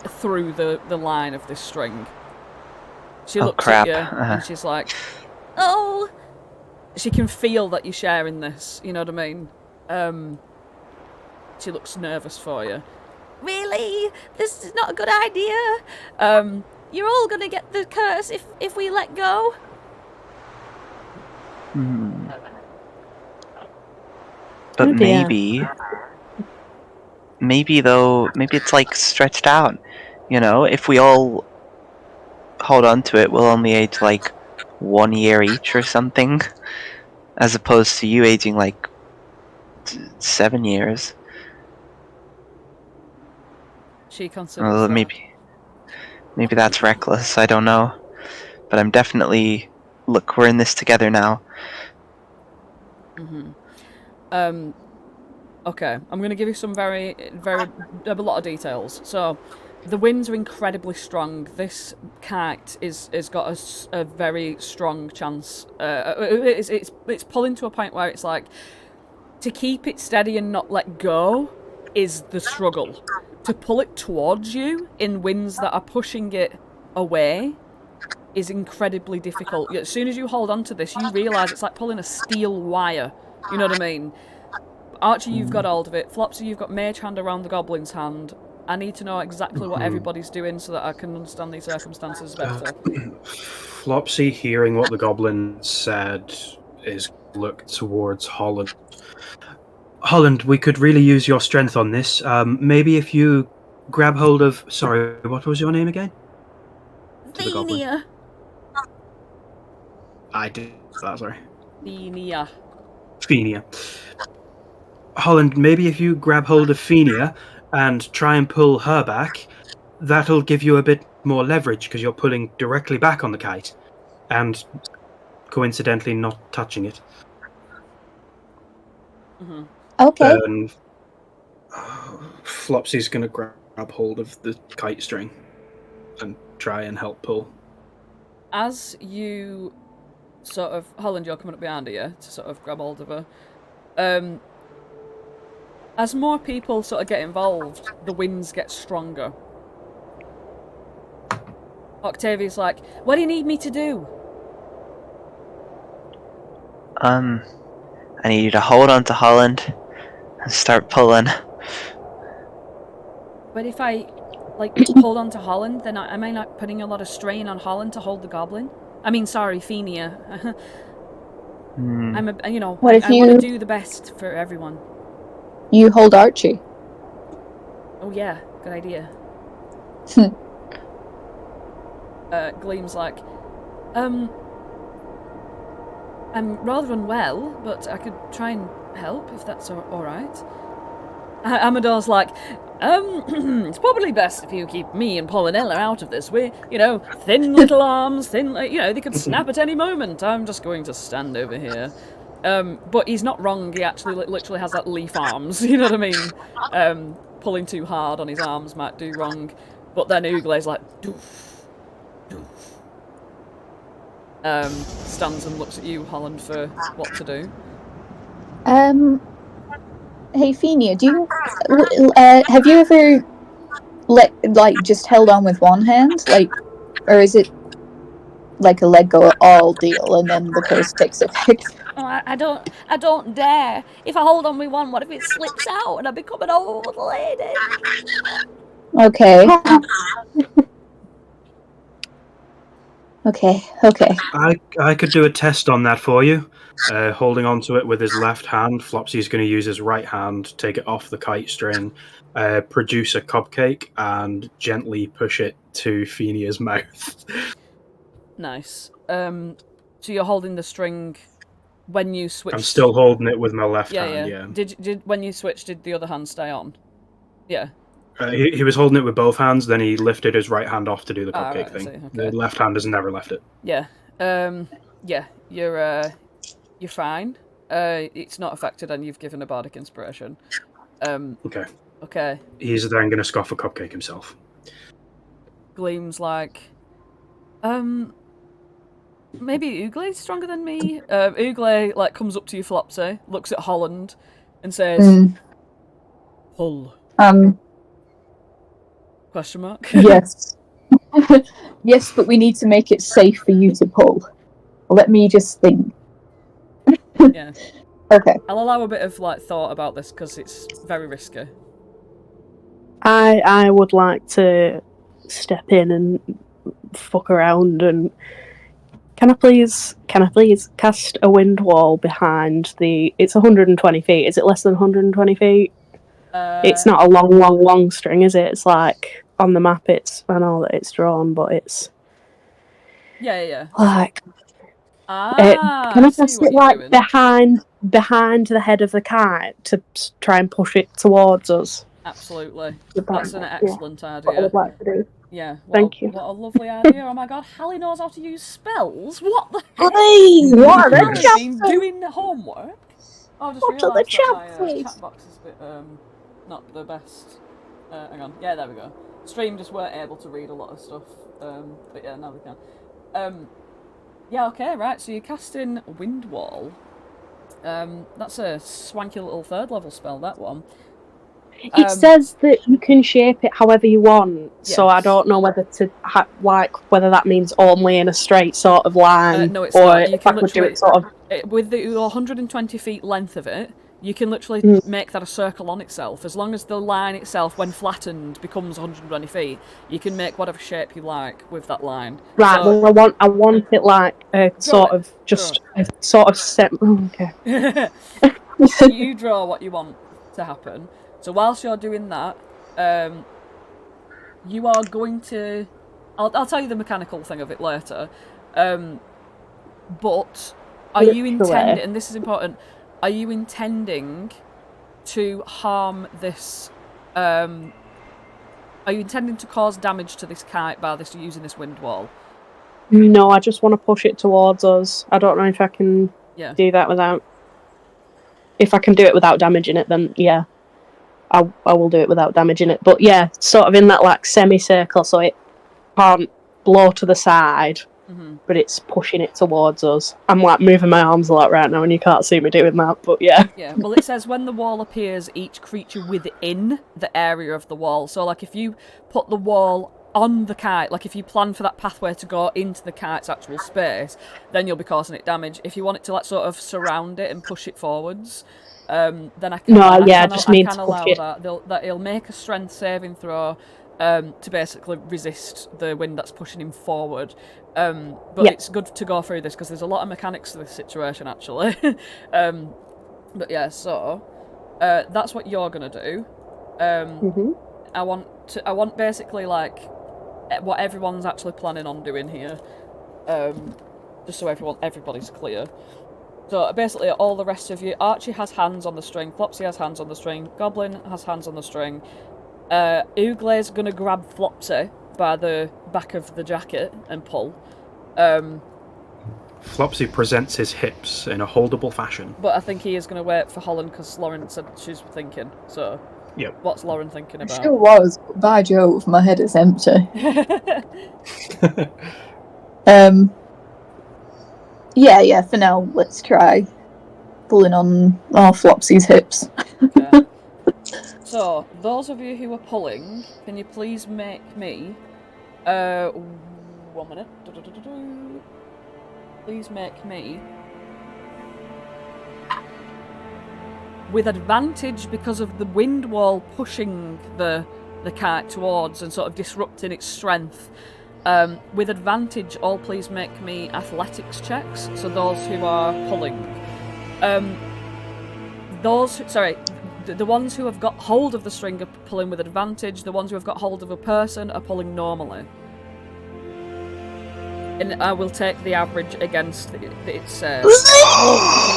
through the line of this string. She looks crap. at you and she's like, oh! She can feel that you're sharing this, you know what I mean? She looks nervous for you. Really? This is not a good idea. You're all gonna get the curse if we let go. But Oh dear. maybe it's like stretched out. You know, if we all hold on to it, we'll only age like 1 year each or something, as opposed to you aging like 7 years. She considers Maybe that's reckless. I don't know, but I'm definitely. Look, we're in this together now. Okay, I'm going to give you some a lot of details. So, the winds are incredibly strong. This kite is got a very strong chance. It's pulling to a point where it's like, to keep it steady and not let go is the struggle. To pull it towards you in winds that are pushing it away is incredibly difficult. As soon as you hold on to this, you realise it's like pulling a steel wire. You know what I mean? Archie, you've got hold of it. Flopsy, you've got Mage Hand around the Goblin's hand. I need to know exactly what everybody's doing so that I can understand these circumstances better. Flopsy, hearing what the goblin said, is looked towards Holland. Holland, we could really use your strength on this. Maybe if you grab hold of... Sorry, what was your name again? Phenia. I did that, sorry. Phenia. Holland, maybe if you grab hold of Phenia and try and pull her back, that'll give you a bit more leverage because you're pulling directly back on the kite. and coincidentally not touching it. Mm-hmm. Okay. And Flopsy's going to grab hold of the kite string and try and help pull. As you sort of... Holland, you're coming up behind her, yeah, to sort of grab hold of her. As more people sort of get involved, the winds get stronger. Octavia's like, what do you need me to do? I need you to hold on to Holland and start pulling. But if I, like, hold on to Holland, then am I not putting a lot of strain on Holland to hold the goblin? I mean, sorry, Fenia. I'm a, you know, What if I want to do the best for everyone. You hold Archie. Oh yeah, good idea. Gleam's like, I'm rather unwell, but I could try and help if that's alright. Amador's like, it's probably best if you keep me and Polynella out of this. We're, you know, thin little arms, thin, you know, they could snap at any moment. I'm just going to stand over here. But he's not wrong, he actually literally has like leaf arms, you know what I mean? Pulling too hard on his arms might do wrong. But then Ooglay's like, doof. Stands and looks at you, Holland, for what to do. Hey, Fenia, do you have you ever just held on with one hand, or is it like a let go all deal and then the curse takes effect? Oh, I don't dare. If I hold on with one, what if it slips out and I become an old lady? Okay. Okay. I could do a test on that for you. Holding onto it with his left hand, Flopsy's going to use his right hand, take it off the kite string, produce a cupcake, and gently push it to Fenia's mouth. Nice. So you're holding the string when you switch. I'm still holding it with my left hand. Yeah. Did when you switched, did the other hand stay on? Yeah. He was holding it with both hands, then he lifted his right hand off to do the cupcake right, thing. okay. The left hand has never left it. Yeah. Yeah. You're fine. It's not affected, and you've given a bardic inspiration. Okay. Okay. He's then going to scoff a cupcake himself. Gleam's like, maybe Ooglay's stronger than me. Ooglay like comes up to you, Flopsy, looks at Holland, and says, "Pull." Question mark. Yes. Yes, but we need to make it safe for you to pull. Let me just think. Yeah. Okay. I'll allow a bit of like thought about this because it's very risky. I would like to step in and fuck around and can I please cast a wind wall behind the... It's 120 feet. Is it less than 120 feet? It's not a long string, is it? It's like on the map. I know that it's drawn, but it's Yeah. like Can I cast it like behind the head of the kite to try and push it towards us? Absolutely. That's an excellent idea. What I would like to do. Yeah. Thank you. What a lovely idea. Oh my god, Hallie knows how to use spells. What the Please, what? Have you been doing the homework? I just realised that my chat box is a bit not the best. Hang on. Yeah, there we go. Stream just weren't able to read a lot of stuff. But yeah, now we can. Yeah, okay, right. So you're casting Wind Wall. That's a swanky little 3rd level spell, that one. It says that you can shape it however you want, so I don't know whether to whether that means only in a straight sort of line, no, it's or not. You if I can could do it sort of with the 120 feet length of it. You can literally make that a circle on itself. As long as the line itself, when flattened, becomes 120 feet, you can make whatever shape you like with that line. Right. So, well, I want it like a sort of set. Oh, okay. You draw what you want to happen. So whilst you're doing that, you are going to... I'll tell you the mechanical thing of it later. But are you intending... And this is important. Are you intending to harm this... are you intending to cause damage to this kite by using this wind wall? No, I just want to push it towards us. I don't know if I can Yeah. do that without... If I can do it without damaging it, then yeah. I will do it without damaging it. But yeah, sort of in that like semicircle, so it can't blow to the side, but it's pushing it towards us. I'm like moving my arms a lot right now, and you can't see me doing that. But yeah. Yeah. Well, it says when the wall appears, each creature within the area of the wall. So, like, if you put the wall on the kite, like if you plan for that pathway to go into the kite's actual space, then you'll be causing it damage. If you want it to like sort of surround it and push it forwards, then I can. I can allow that. That he'll make a strength saving throw to basically resist the wind that's pushing him forward. But it's good to go through this because there's a lot of mechanics to this situation actually. But yeah, so that's what you're gonna do. I want basically like what everyone's actually planning on doing here, just so everybody's clear. So basically, all the rest of you, Archie has hands on the string, Flopsy has hands on the string, Goblin has hands on the string. Ooglay's gonna grab Flopsy by the back of the jacket and pull. Flopsy presents his hips in a holdable fashion. But I think he is gonna wait for Holland because Lauren said she's thinking. So. Yep. What's Lauren thinking about? It sure was, but by Jove, my head is empty. Yeah, for now, let's try pulling on our Flopsy's hips. Yeah. So, those of you who are pulling, can you please make me... 1 minute. Please make me... with advantage because of the wind wall pushing the kite towards and sort of disrupting its strength. With advantage, all please make me athletics checks. So those who are pulling, the ones who have got hold of the string are pulling with advantage. The ones who have got hold of a person are pulling normally. And I will take the average against it says.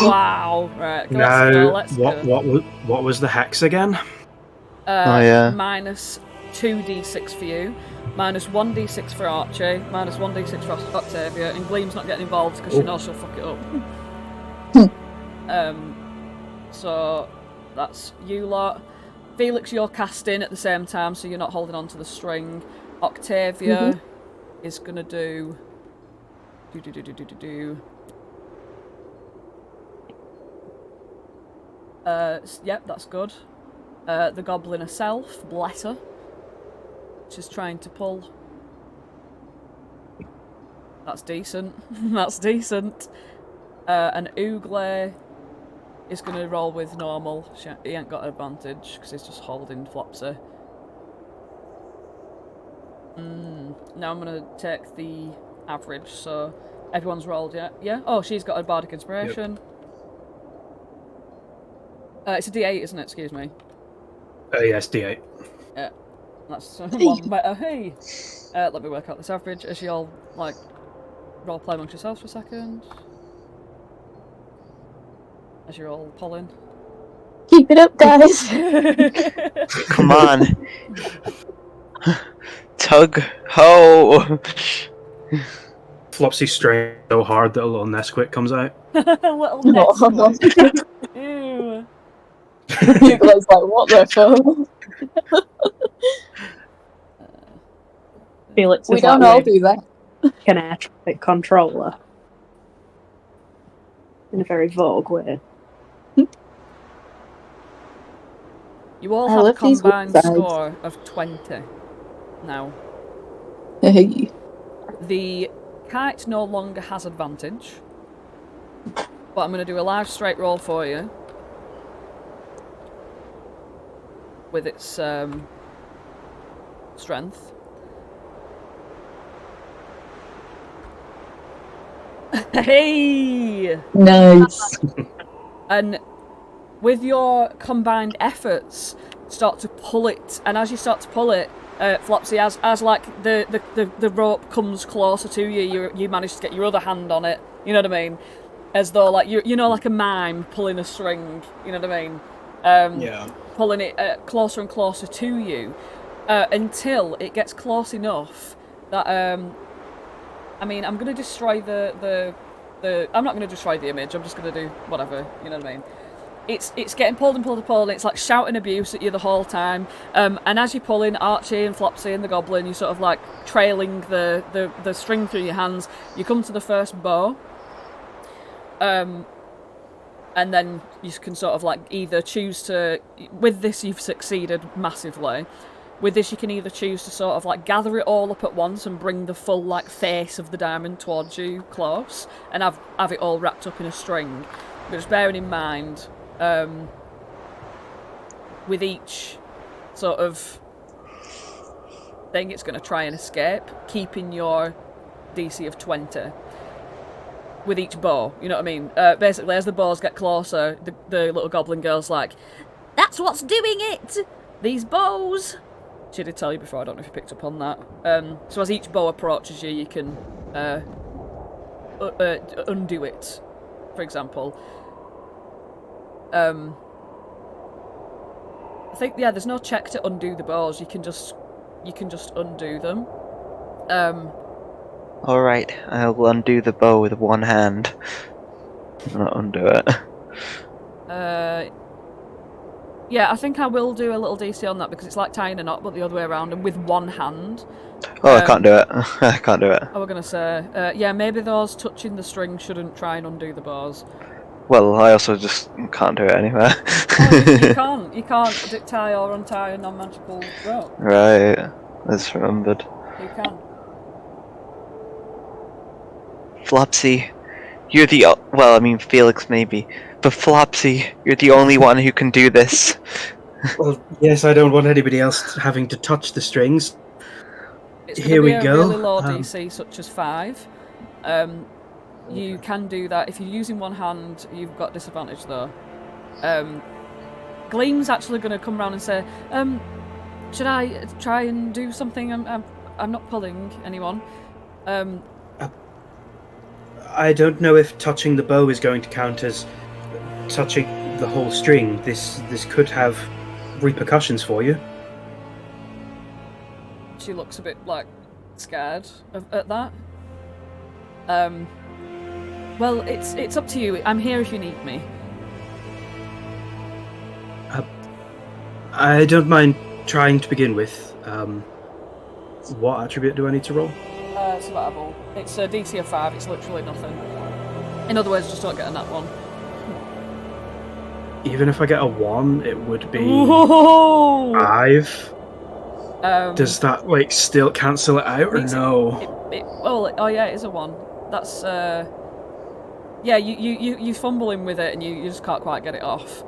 Wow! Right, let's go. What was the hex again? Minus 2d6 for you, minus 1d6 for Archie, minus 1d6 for Octavia, and Gleam's not getting involved because she knows she'll fuck it up. So that's you lot. Felix, you're casting at the same time, so you're not holding on to the string. Octavia is gonna do. Yep, that's good. The goblin herself, bless her. She's trying to pull. That's decent. That's decent. And Ooglay is going to roll with normal. He ain't got advantage because he's just holding Flopsy. Now I'm going to take the average, so everyone's rolled, yeah? Yeah? Oh, she's got a bardic inspiration. Yep. It's a d8, isn't it? Excuse me. Yes, d8. Yeah. That's one better. Hey! Let me work out this average as you all, like, roleplay amongst yourselves for a second. As you're all pulling. Keep it up, guys! Come on. Tug ho! Flopsy strained so hard that a little Nesquik comes out. Little Nesquik. Ew. You guys like, what the fuck? Felix We is don't like all do that. an air traffic controller. In a very vague way. You all have a combined score of 20 now. Hey. The kite no longer has advantage, but I'm going to do a live straight roll for you with its strength. Hey! Nice. And with your combined efforts, start to pull it, and as you start to pull it, Flopsy, as like the rope comes closer to you, you manage to get your other hand on it. You know what I mean? As though like you know, like a mime pulling a string. You know what I mean? Yeah. Pulling it closer and closer to you until it gets close enough that I mean, I'm gonna destroy the. I'm not gonna destroy the image. I'm just gonna do whatever. You know what I mean? It's getting pulled and pulled and pulled. And it's like shouting abuse at you the whole time. And as you're pulling, Archie and Flopsy and the goblin, you're sort of like trailing the string through your hands. You come to the first bow. And then you can sort of like either choose to. With this, you've succeeded massively. With this, you can either choose to sort of like gather it all up at once and bring the full like face of the diamond towards you close, and have it all wrapped up in a string. But just bearing in mind, with each sort of thing, it's going to try and escape, keeping your DC of 20. With each bow, you know what I mean? Basically, as the bows get closer, the little goblin girl's like, "That's what's doing it! These bows!" She did tell you before, I don't know if you picked up on that. So as each bow approaches you, you can undo it, for example. I think, yeah, there's no check to undo the bows, you can just undo them. Alright, I'll undo the bow with one hand. Not undo it. Yeah, I think I will do a little DC on that because it's like tying a knot, but the other way around, and with one hand. Oh, I can't do it. I can't do it. I was gonna say, yeah, maybe those touching the string shouldn't try and undo the bows. Well, I also just can't do it anyway. Oh, you can't tie or untie a non-magical rope. Right, I just remembered. You can. Flopsy, you're the well, I mean Felix maybe, but Flopsy, you're the only one who can do this. Well, yes, I don't want anybody else having to touch the strings. It's Here we be a go. really low DC, such as 5. You can do that if you're using one hand. You've got disadvantage though. Gleam's actually going to come around and say, "Should I try and do something? I'm not pulling anyone." I don't know if touching the bow is going to count as touching the whole string. This could have repercussions for you. She looks a bit like scared at that. Well, it's up to you. I'm here if you need me. I don't mind trying to begin with. What attribute do I need to roll? Survivable. It's a DC of 5. It's literally nothing. In other words, just don't get a Nat One. Even if I get a 1, it would be Ooh! 5. Does that like still cancel it out or no? Oh yeah, it is a 1. That's yeah. You fumbling with it and you just can't quite get it off.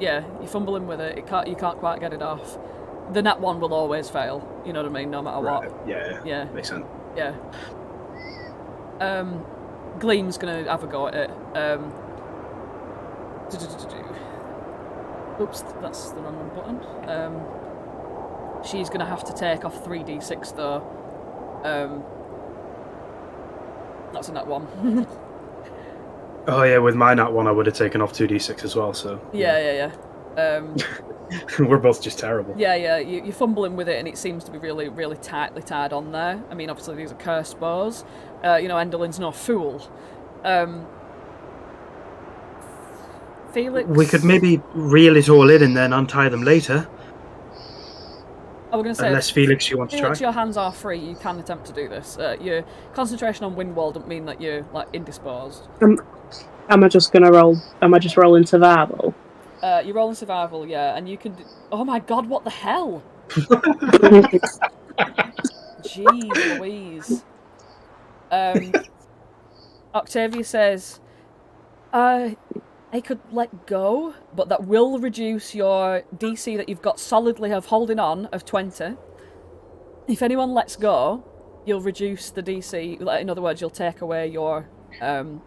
Yeah, you're fumbling with it. You can't quite get it off. The Nat 1 will always fail. You know what I mean? No matter what. Yeah. Makes sense. Yeah. Gleam's gonna have a go at it. Oops, that's the wrong button. She's gonna have to take off 3d6 though. That's a Nat 1. Oh yeah, with my Nat 1 I would have taken off 2d6 as well, so... Yeah. We're both just terrible. Yeah, you're fumbling with it and it seems to be really, really tightly tied on there. I mean, obviously these are cursed bows. Enderlin's no fool. Felix... We could maybe reel it all in and then untie them later. I was going to say, unless Felix, you want to try? Felix, your hands are free. You can attempt to do this. Your concentration on wind wall doesn't mean that you're like indisposed. Am I just gonna roll? Am I just rolling survival? You're rolling survival, yeah, and you can. Oh my god! What the hell? Jeez Louise. Octavia says, I could let go, but that will reduce your DC that you've got solidly of holding on of 20. If anyone lets go, you'll reduce the DC. In other words, you'll take away your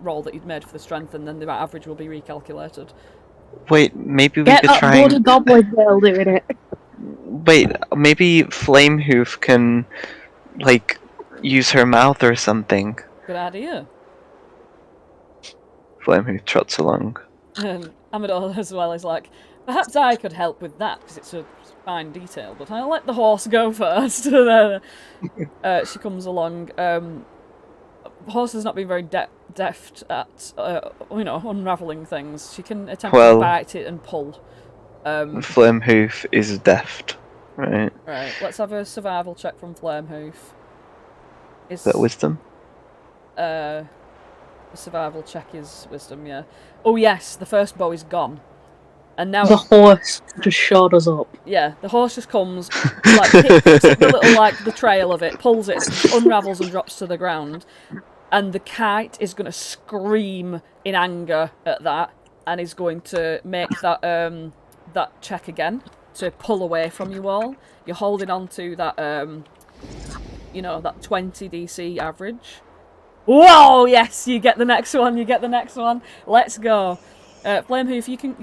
roll that you'd made for the strength, and then the average will be recalculated. Wait, maybe we Get could that try bloody goblin girl doing it. Wait, maybe Flamehoof can, like, use her mouth or something. Good idea. Flamehoof trots along. Amador as well is like, perhaps I could help with that, because it's a fine detail, but I'll let the horse go first. She comes along. Horse has not been very deft at, unraveling things. She can attempt to bite it and pull. Flamehoof is deft, right? Right, let's have a survival check from Flamehoof. Is that wisdom? A survival check is wisdom, yeah. Oh yes, the first bow is gone. And now the horse just showed us up. Yeah, the horse just comes, picks up the little, the trail of it, pulls it, unravels and drops to the ground. And the kite is going to scream in anger at that, and is going to make that check again to pull away from you all. You're holding on to that, that 20 DC average. Whoa! Yes, you get the next one. Let's go. Flamehoof, you can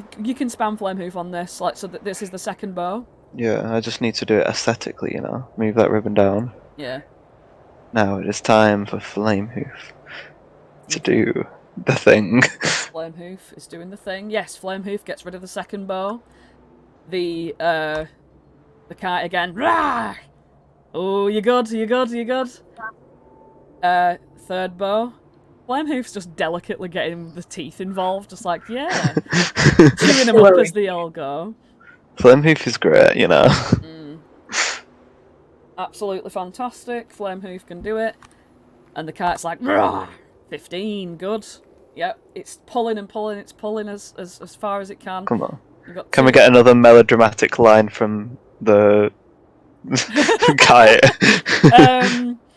spam Flamehoof on this, so that this is the second bow. Yeah, I just need to do it aesthetically, Move that ribbon down. Yeah. Now it is time for Flamehoof to do the thing. Flamehoof is doing the thing. Yes, Flamehoof gets rid of the second bow. The kite again. Rah! Oh, you're good. Third bow. Flamehoof's just delicately getting the teeth involved, just yeah. Chewing them up as they all go. Flamehoof is great, Absolutely fantastic. Flamehoof can do it. And the kite's Rah! 15, good. Yep, it's pulling and pulling, it's pulling as far as it can. Come on. Can we get another melodramatic line from the kite?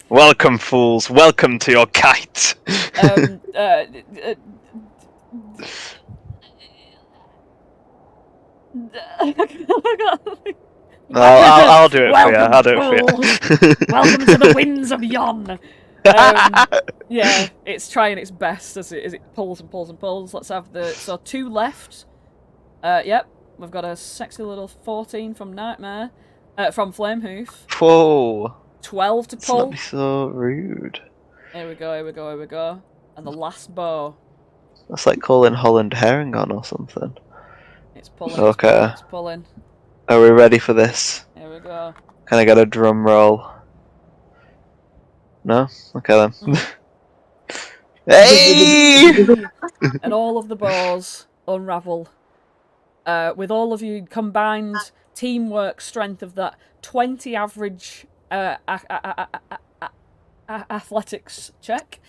Welcome, fools. Welcome to your kite. I'll do it for you. Welcome to the winds of Yon. Yeah, it's trying its best as it pulls and pulls and pulls. Let's have two left. Yep, we've got a sexy little 14 from Nightmare, from Flamehoof. Whoa. 12 to pull. Let's not be so rude. Here we go. And the last bow. That's like calling Holland Harengon or something. It's pulling. Okay. It's pulling. Are we ready for this? Here we go. Can I get a drum roll? No? Okay then. Hey! And all of the bows unravel. With all of you combined teamwork strength of that 20 average athletics check.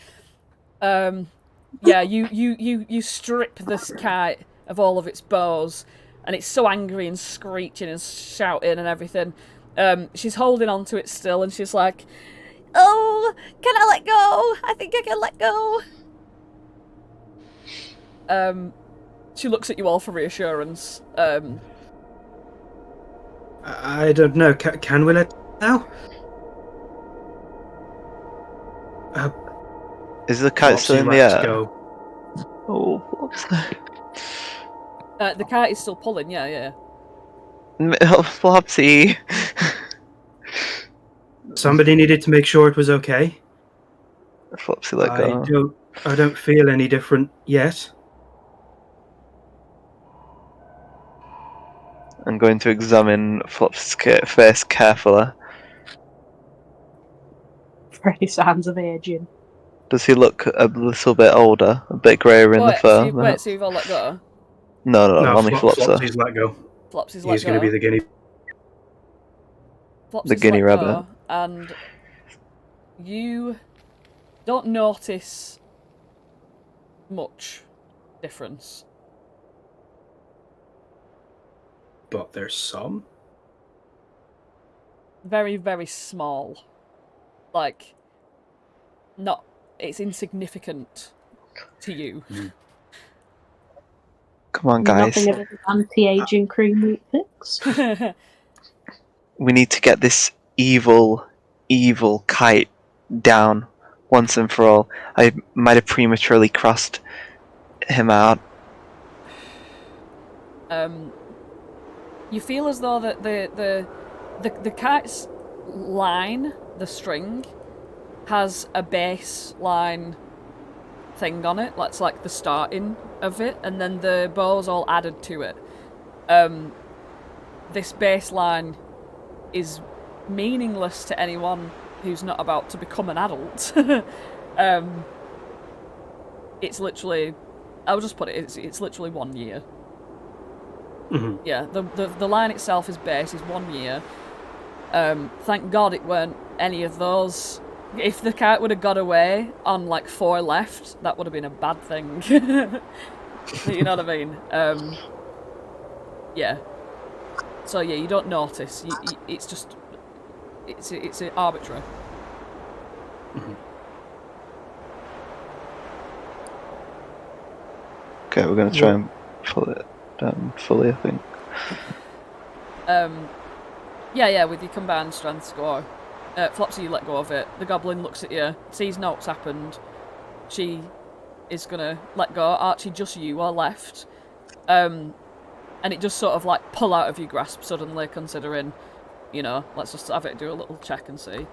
You strip this kite of all of its bows, and it's so angry and screeching and shouting and everything. She's holding on to it still, and she's like, "Oh, can I let go? I think I can let go." She looks at you all for reassurance. I don't know. Can we let now? Is the kite still in the air? Go. Oh, what's that? The kite is still pulling, yeah. Flopsy. Somebody needed to make sure it was okay. Flopsy, let go. I don't feel any different yet. I'm going to examine Flopsy's face carefully. For any signs of aging. Does he look a little bit older? A bit greyer in the fur? So you've all let go? No, only Flopsy. Flopsy's let go. Flopsy's let go. He's going to be the guinea. Flopsy's the guinea let go, rabbit. And you don't notice much difference. But there's some. Very, very small. It's insignificant to you. Come on, guys. Nothing of an anti-aging cream we fixed. We need to get this evil kite down once and for all. I might have prematurely crossed him out. You feel as though that the kite's line, the string, has a baseline thing on it. That's like the starting of it, and then the bow's all added to it. this baseline is meaningless to anyone who's not about to become an adult. It's literally, I'll just put it, it's literally 1 year. Mm-hmm. Yeah, the line itself is base, is 1 year. Thank God it weren't any of those. If the cat would have got away on like 4 left, that would have been a bad thing. You know what I mean? Yeah. So yeah, you don't notice. It's just, it's arbitrary. Mm-hmm. Okay, we're gonna try and pull it down fully, I think. Yeah, with your combined strength score. Flopsy, you let go of it. The goblin looks at you, sees no what's happened. She is gonna let go. Archie, just you are left. And it just sort of like pull out of your grasp suddenly, considering, you know, let's just have it do a little check and see.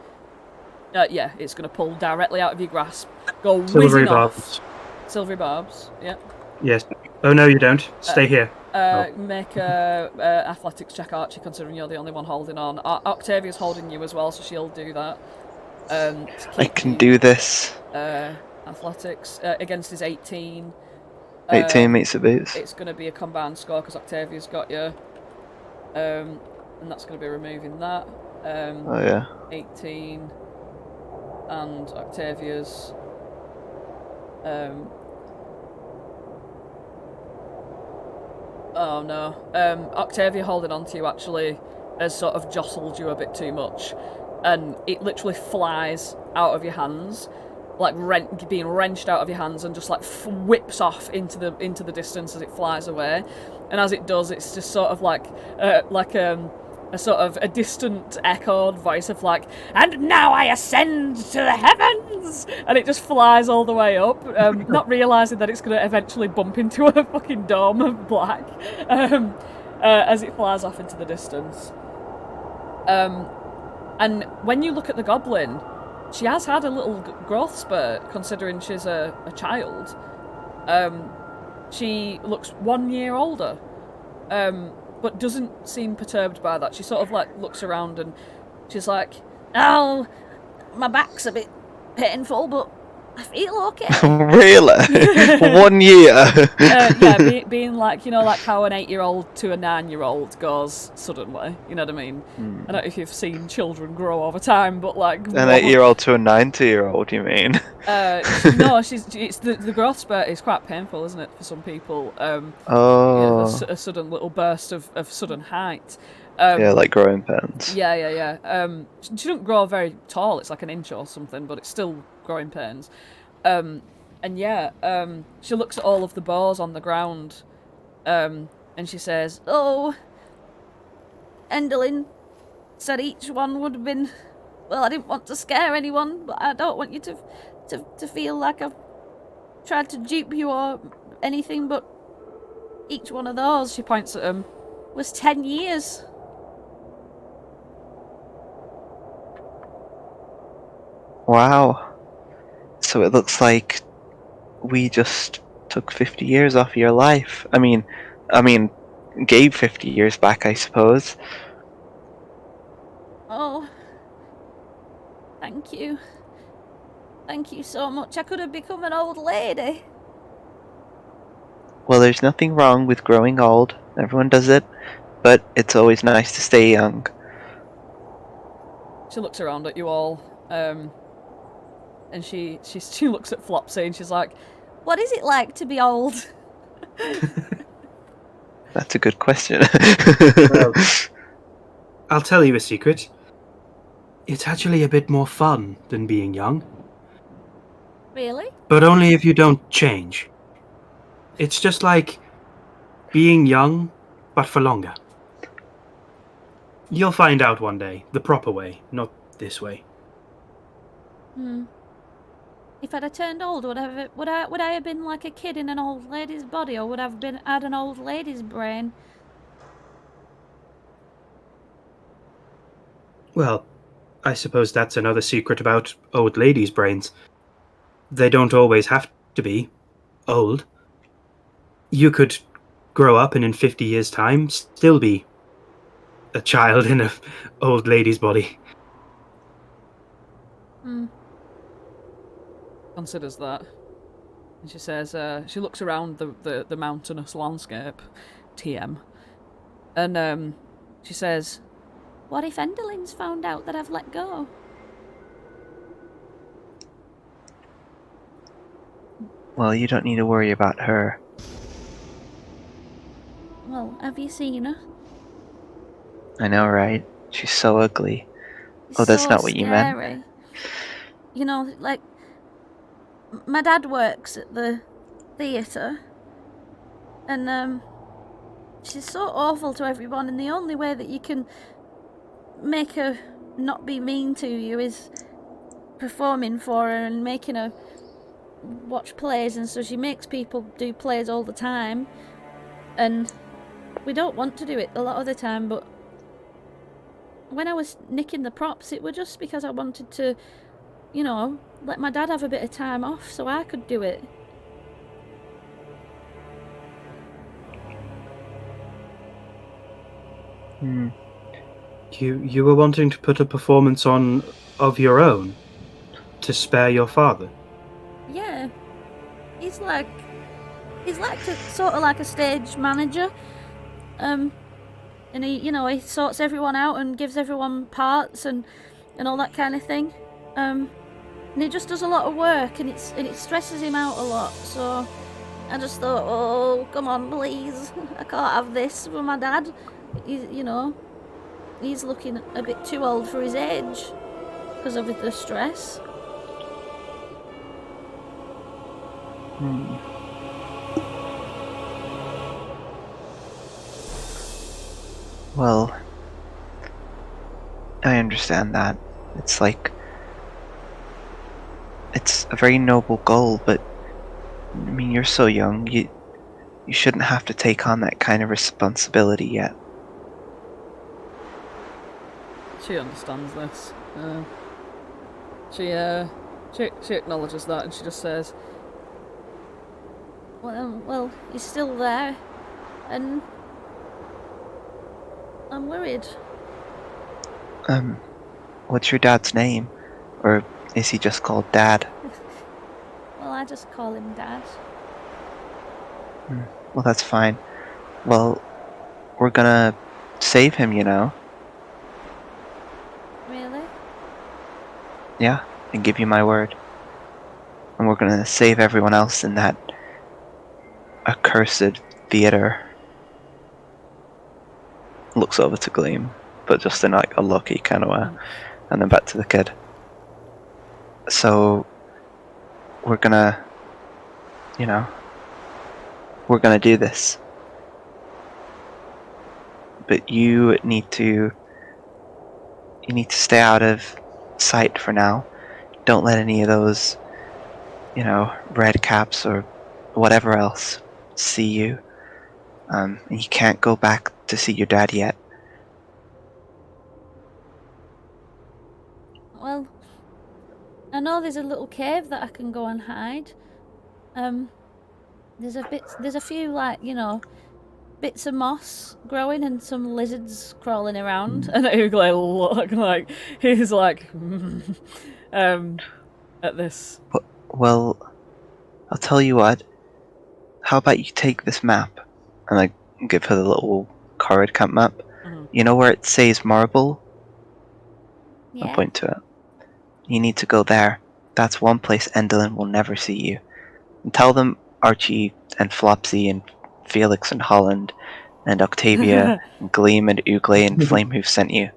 Yeah, it's gonna pull directly out of your grasp, go Silvery whizzing off. barbs. Silvery barbs, yeah. Yes. Oh no, you don't. Stay here. Make a athletics check, Archie, considering you're the only one holding on. Octavia's holding you as well, so she'll do that. I can do this. Athletics against his 18. 18 meets the boots. It's going to be a combined score because Octavia's got you. And that's going to be removing that. Oh yeah. 18 and Octavia's. Oh no. Octavia holding on to you actually has sort of jostled you a bit too much, and it literally flies out of your hands, like being wrenched out of your hands, and just like whips off into the distance as it flies away. And as it does, it's just sort of like a sort of a distant echoed voice of like, "And now I ascend to the heavens!" And it just flies all the way up, not realising that it's going to eventually bump into a fucking dome of black as it flies off into the distance. And when you look at the goblin, she has had a little growth spurt, considering she's a child. She looks 1 year older. But doesn't seem perturbed by that. She sort of like looks around and she's like, "Oh, my back's a bit painful, but I feel okay." Really? 1 year? Yeah, being like, you know, like how an 8-year-old to a 9-year-old goes suddenly. You know what I mean? I don't know if you've seen children grow over time, but like An 8-year-old to a 90-year-old, you mean? No, it's the growth spurt is quite painful, isn't it, for some people? Oh. A sudden little burst of sudden height. Yeah, like growing pains. Yeah. She doesn't grow very tall. It's like an inch or something, but it's still growing pains. And yeah, she looks at all of the bows on the ground, and she says, "Oh, Endelin said each one would have been. Well, I didn't want to scare anyone, but I don't want you to feel like I've tried to dupe you or anything. But each one of those," she points at them, "was 10 years." Wow. So it looks like we just took 50 years off your life. I mean, gave 50 years back, I suppose. Oh, thank you. Thank you so much. I could have become an old lady. Well, there's nothing wrong with growing old. Everyone does it. But it's always nice to stay young. She looks around at you all, and she looks at Flopsy and she's like, What is it like to be old? That's a good question. Well, I'll tell you a secret. It's actually a bit more fun than being young. Really? But only if you don't change. It's just like being young, but for longer. You'll find out one day, the proper way, not this way. If I'd have turned old, would I have been like a kid in an old lady's body, or would I have had an old lady's brain? Well, I suppose that's another secret about old ladies' brains. They don't always have to be old. You could grow up and in 50 years' time still be a child in a old lady's body. Considers that. And she says, she looks around the mountainous landscape, TM, and she says, What if Enderling's found out that I've let go? Well, you don't need to worry about her. Well, have you seen her? I know, right? She's so ugly. It's Oh, that's so not what you meant? scary. You know, like, my dad works at the theatre, and she's so awful to everyone, and the only way that you can make her not be mean to you is performing for her and making her watch plays, and so she makes people do plays all the time, and we don't want to do it a lot of the time, but when I was nicking the props, it was just because I wanted to, you know, let my dad have a bit of time off so I could do it. You were wanting to put a performance on of your own to spare your father. Yeah, he's like sort of like a stage manager, and he sorts everyone out and gives everyone parts and all that kind of thing, and he just does a lot of work, and it stresses him out a lot. So I just thought, oh, come on, please, I can't have this for my dad. He's looking a bit too old for his age because of the stress. Well, I understand that. It's like... It's a very noble goal, but... I mean, you're so young, you shouldn't have to take on that kind of responsibility yet. she understands this. She acknowledges that, and she just says, Well, he's still there, and I'm worried. What's your dad's name? Or is he just called Dad? Well, I just call him Dad. Well, that's fine. Well, we're gonna save him, you know? Really? Yeah, I give you my word. And we're gonna save everyone else in that accursed theater. Looks over to Gleam, but just in like a lucky kind of way, and then back to the kid. So we're gonna, we're gonna do this. But you need to stay out of sight for now. Don't let any of those, red caps or whatever else see you. And you can't go back to see your dad yet. Well, I know there's a little cave that I can go and hide. There's a few bits of moss growing and some lizards crawling around. and Ugle look like he's like at this. Well, I'll tell you what. How about you take this map, and I give her the little card camp map. Mhm. You know where it says marble? Yeah. I'll point to it. You need to go there. That's one place Enderlin will never see you. And tell them Archie and Flopsy and Felix and Holland and Octavia and Gleam and Ugle and Flamehoof sent you.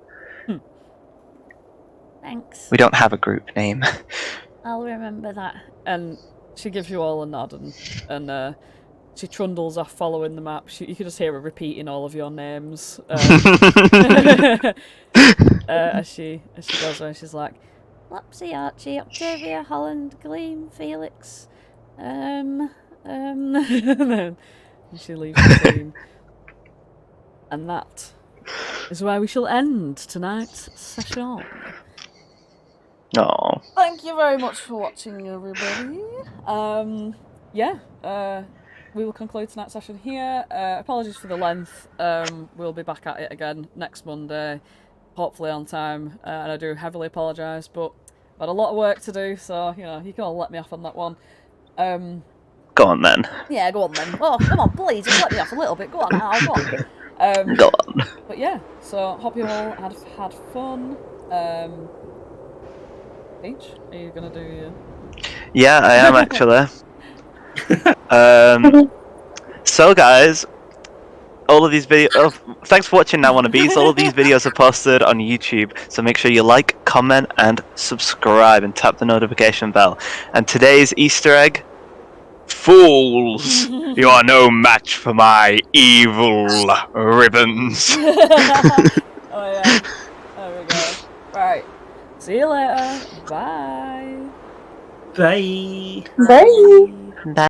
Thanks. We don't have a group name. I'll remember that. And she gives you all a nod, and she trundles off following the map. You can just hear her repeating all of your names as she goes on. She's like, Flopsy, Archie, Octavia, Holland, Gleam, Felix. and then she leaves the scene. And that is where we shall end tonight's session. No. Thank you very much for watching, everybody. we will conclude tonight's session here. Apologies for the length. We'll be back at it again next Monday, hopefully on time. And I do heavily apologise, but I've had a lot of work to do, so you can all let me off on that one. Go on then. Yeah, go on then. Oh, come on, please, just let me off a little bit. Go on, Al, go on. Go on. But yeah, so hope you all had fun. Peach, are you gonna do your... Yeah, I am actually. So guys, all of these videos. Thanks for watching Nat One. All of these videos are posted on YouTube, so make sure you like, comment, and subscribe, and tap the notification bell. And today's Easter egg: fools, you are no match for my evil ribbons. Oh yeah, there we go. Right, see you later. Bye. Bye. Bye. Bye.